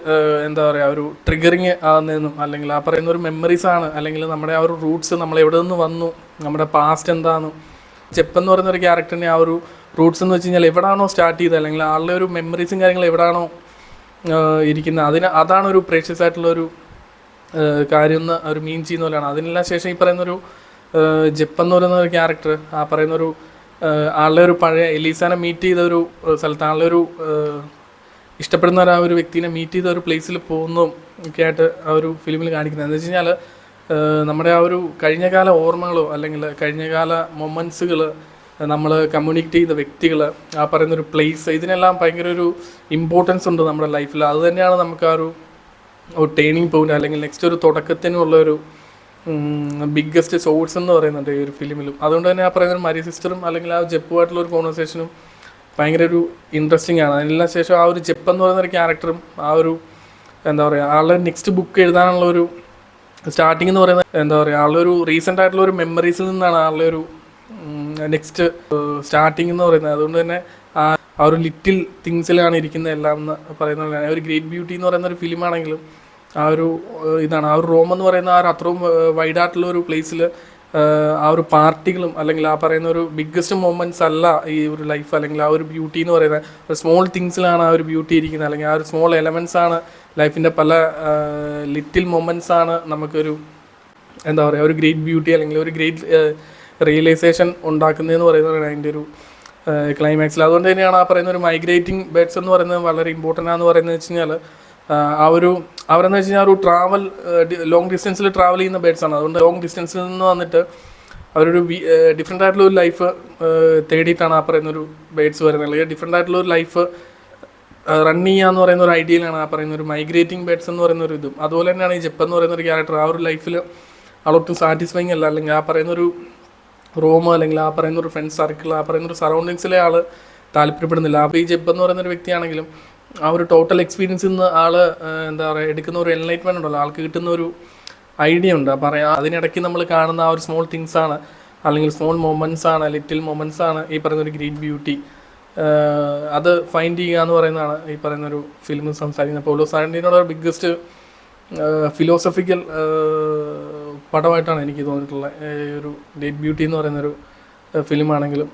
എന്താ പറയുക ഒരു ട്രിഗറിങ് ആകുന്നതെന്നും അല്ലെങ്കിൽ ആ പറയുന്ന ഒരു മെമ്മറീസാണ് അല്ലെങ്കിൽ നമ്മുടെ ആ ഒരു റൂട്ട്സ് നമ്മൾ എവിടെ നിന്ന് വന്നു നമ്മുടെ പാസ്റ്റ് എന്താണെന്നും ജെപ്പെന്ന് പറയുന്നൊരു ക്യാരക്ടറിനെ ആ ഒരു റൂട്ട്സ് എന്ന് വെച്ച് കഴിഞ്ഞാൽ എവിടെയാണോ സ്റ്റാർട്ട് ചെയ്തത് അല്ലെങ്കിൽ ആളുടെ ഒരു മെമ്മറീസും കാര്യങ്ങളും എവിടെയാണോ ഇരിക്കുന്നത് അതാണ് ഒരു പ്രേഷ്യസ് ആയിട്ടുള്ളൊരു കാര്യം എന്ന് ഒരു മീൻ ചെയ്യുന്ന പോലെയാണ്. അതിനെല്ലാം ശേഷം ഈ പറയുന്നൊരു ജെപ്പെന്ന് പറയുന്ന ഒരു ക്യാരക്ടർ ആ പറയുന്നൊരു ആളുടെ ഒരു പഴയ എലീസാനെ മീറ്റ് ചെയ്ത ഒരു സ്ഥലത്ത് ആളുടെ ഒരു ഇഷ്ടപ്പെടുന്ന ആ ഒരു വ്യക്തിനെ മീറ്റ് ചെയ്ത ഒരു പ്ലേസിൽ പോകുന്നതും ഒക്കെ ആയിട്ട് ആ ഒരു ഫിലിമിൽ കാണിക്കുന്നത്. എന്ന് വെച്ച് കഴിഞ്ഞാൽ നമ്മുടെ ആ ഒരു കഴിഞ്ഞകാല ഓർമ്മകളോ അല്ലെങ്കിൽ കഴിഞ്ഞകാല മൊമെൻറ്റ്സുകൾ നമ്മൾ കമ്മ്യൂണിക്കേറ്റ് ചെയ്ത വ്യക്തികൾ ആ പറയുന്നൊരു പ്ലേസ് ഇതിനെല്ലാം ഭയങ്കര ഒരു ഇമ്പോർട്ടൻസ് ഉണ്ട് നമ്മുടെ ലൈഫിൽ. അത് തന്നെയാണ് നമുക്ക് ആ ഒരു ടേണിംഗ് പോയിന്റ് അല്ലെങ്കിൽ നെക്സ്റ്റ് ഒരു തുടക്കത്തിനുള്ളൊരു ബിഗ്ഗസ്റ്റ് സോഴ്സ് എന്ന് പറയുന്നുണ്ട് ഈ ഒരു ഫിലിമിലും. അതുകൊണ്ട് തന്നെ ആ പറയുന്ന മരിയ സിസ്റ്ററും അല്ലെങ്കിൽ ആ ജെപ്പുമായിട്ടുള്ള ഒരു കോൺവെർസേഷനും ഭയങ്കര ഒരു ഇൻട്രസ്റ്റിംഗ് ആണ്. അതിനെല്ലാം ശേഷം ആ ഒരു ജെപ്പ് എന്ന് പറയുന്ന ഒരു ക്യാരക്ടറും ആ ഒരു എന്താ പറയുക ആളുടെ നെക്സ്റ്റ് ബുക്ക് എഴുതാനുള്ള ഒരു സ്റ്റാർട്ടിംഗ് എന്ന് പറയുന്നത് എന്താ പറയുക ആളുടെ ഒരു റീസെൻ്റ് ആയിട്ടുള്ള ഒരു മെമ്മറീസിൽ നിന്നാണ് ആളുടെ ഒരു നെക്സ്റ്റ് സ്റ്റാർട്ടിങ് എന്ന് പറയുന്നത്. അതുകൊണ്ട് തന്നെ ആ ഒരു ലിറ്റിൽ തിങ്സിലാണ് ഇരിക്കുന്നത് എല്ലാം എന്ന് പറയുന്നത്. ഒരു ഗ്രേറ്റ് ബ്യൂട്ടി എന്ന് പറയുന്ന ഒരു ഫിലിമാണെങ്കിലും ആ ഒരു ഇതാണ് ആ ഒരു റോം എന്ന് പറയുന്ന ആ ഒരു അത്രയും വൈഡായിട്ടുള്ള ഒരു പ്ലേസിൽ ആ ഒരു പാർട്ടികളും അല്ലെങ്കിൽ ആ പറയുന്ന ഒരു ബിഗ്ഗസ്റ്റ് മൊമെൻറ്റ്സ് അല്ല ഈ ഒരു ലൈഫ് അല്ലെങ്കിൽ ആ ഒരു ബ്യൂട്ടി എന്ന് പറയുന്നത് ഒരു സ്മോൾ തിങ്സിലാണ് ആ ഒരു ബ്യൂട്ടി ഇരിക്കുന്നത്. അല്ലെങ്കിൽ ആ ഒരു സ്മോൾ എലമെൻറ്റ്സ് ആണ് ലൈഫിൻ്റെ പല ലിറ്റിൽ മൊമെൻറ്റ്സ് ആണ് നമുക്കൊരു എന്താ പറയുക ഒരു ഗ്രേറ്റ് ബ്യൂട്ടി അല്ലെങ്കിൽ ഒരു ഗ്രേറ്റ് റിയലൈസേഷൻ ഉണ്ടാക്കുന്നതെന്ന് പറയുന്നതാണ് അതിൻ്റെ ഒരു ക്ലൈമാക്സിൽ. അതുകൊണ്ട് തന്നെയാണ് ആ പറയുന്ന ഒരു മൈഗ്രേറ്റിംഗ് ബേഡ്സ് എന്ന് പറയുന്നത് വളരെ ഇമ്പോർട്ടൻ്റ് ആണെന്ന് പറയുന്നത് വെച്ച് കഴിഞ്ഞാൽ ആ ഒരു അവരെന്ന് വെച്ച് കഴിഞ്ഞാൽ ഒരു ട്രാവൽ ലോങ് ഡിസ്റ്റൻസിൽ ട്രാവൽ ചെയ്യുന്ന ബേഡ്സാണ്. അതുകൊണ്ട് ലോങ് ഡിസ്റ്റൻസിൽ നിന്ന് വന്നിട്ട് അവരൊരു ഡിഫറെൻ്റ് ആയിട്ടുള്ള ഒരു ലൈഫ് തേടിയിട്ടാണ് ആ പറയുന്നൊരു ബേഡ്സ് വരുന്നത്. അല്ലെങ്കിൽ ഡിഫറെൻ്റ് ആയിട്ടുള്ള ഒരു ലൈഫ് റൺ ചെയ്യാന്ന് പറയുന്ന ഒരു ഐഡിയയിലാണ് ആ പറയുന്ന ഒരു മൈഗ്രേറ്റിംഗ് ബേഡ്സ് എന്ന് പറയുന്ന ഒരു ഇതും. അതുപോലെ തന്നെയാണ് ഈ ജെപ്പ് എന്ന് പറയുന്ന ഒരു ക്യാരക്ടർ ആ ഒരു ലൈഫിൽ അവളൊട്ടും സാറ്റിസ്ഫൈങ് അല്ല. അല്ലെങ്കിൽ ആ പറയുന്നൊരു റൂം അല്ലെങ്കിൽ ആ പറയുന്നൊരു ഫ്രണ്ട് സർക്കിൾ ആ പറയുന്നൊരു സറൗണ്ടിങ്സിലെ ആൾ താല്പര്യപ്പെടുന്നില്ല. അപ്പോൾ ഈ ജെപ്പ് എന്ന് പറയുന്നൊരു വ്യക്തിയാണെങ്കിലും ആ ഒരു ടോട്ടൽ എക്സ്പീരിയൻസിൽ നിന്ന് ആൾ എന്താ പറയുക എടുക്കുന്ന ഒരു എൻലൈറ്റ്മെൻറ്റ് ഉണ്ടല്ലോ, ആൾക്ക് കിട്ടുന്ന ഒരു ഐഡിയ ഉണ്ട്. പറയാം അതിനിടയ്ക്ക് നമ്മൾ കാണുന്ന ആ ഒരു സ്മോൾ തിങ്സ് ആണ് അല്ലെങ്കിൽ സ്മോൾ മൊമെൻറ്റ്സ് ആണ് ലിറ്റിൽ മൊമെൻറ്റ്സ് ആണ് ഈ പറയുന്നൊരു ഗ്രേറ്റ് ബ്യൂട്ടി. അത് ഫൈൻഡ് ചെയ്യുക എന്ന് പറയുന്നതാണ് ഈ പറയുന്നൊരു ഫിലിം സംസാരിക്കുന്നത്. പൗലോ സാരന്റിനോട് ബിഗ്ഗസ്റ്റ് ഫിലോസഫിക്കൽ പടമായിട്ടാണ് എനിക്ക് തോന്നിയിട്ടുള്ളത്. ഒരു ഡേറ്റ് ബ്യൂട്ടി എന്ന് പറയുന്നൊരു ഫിലിമാണെങ്കിലും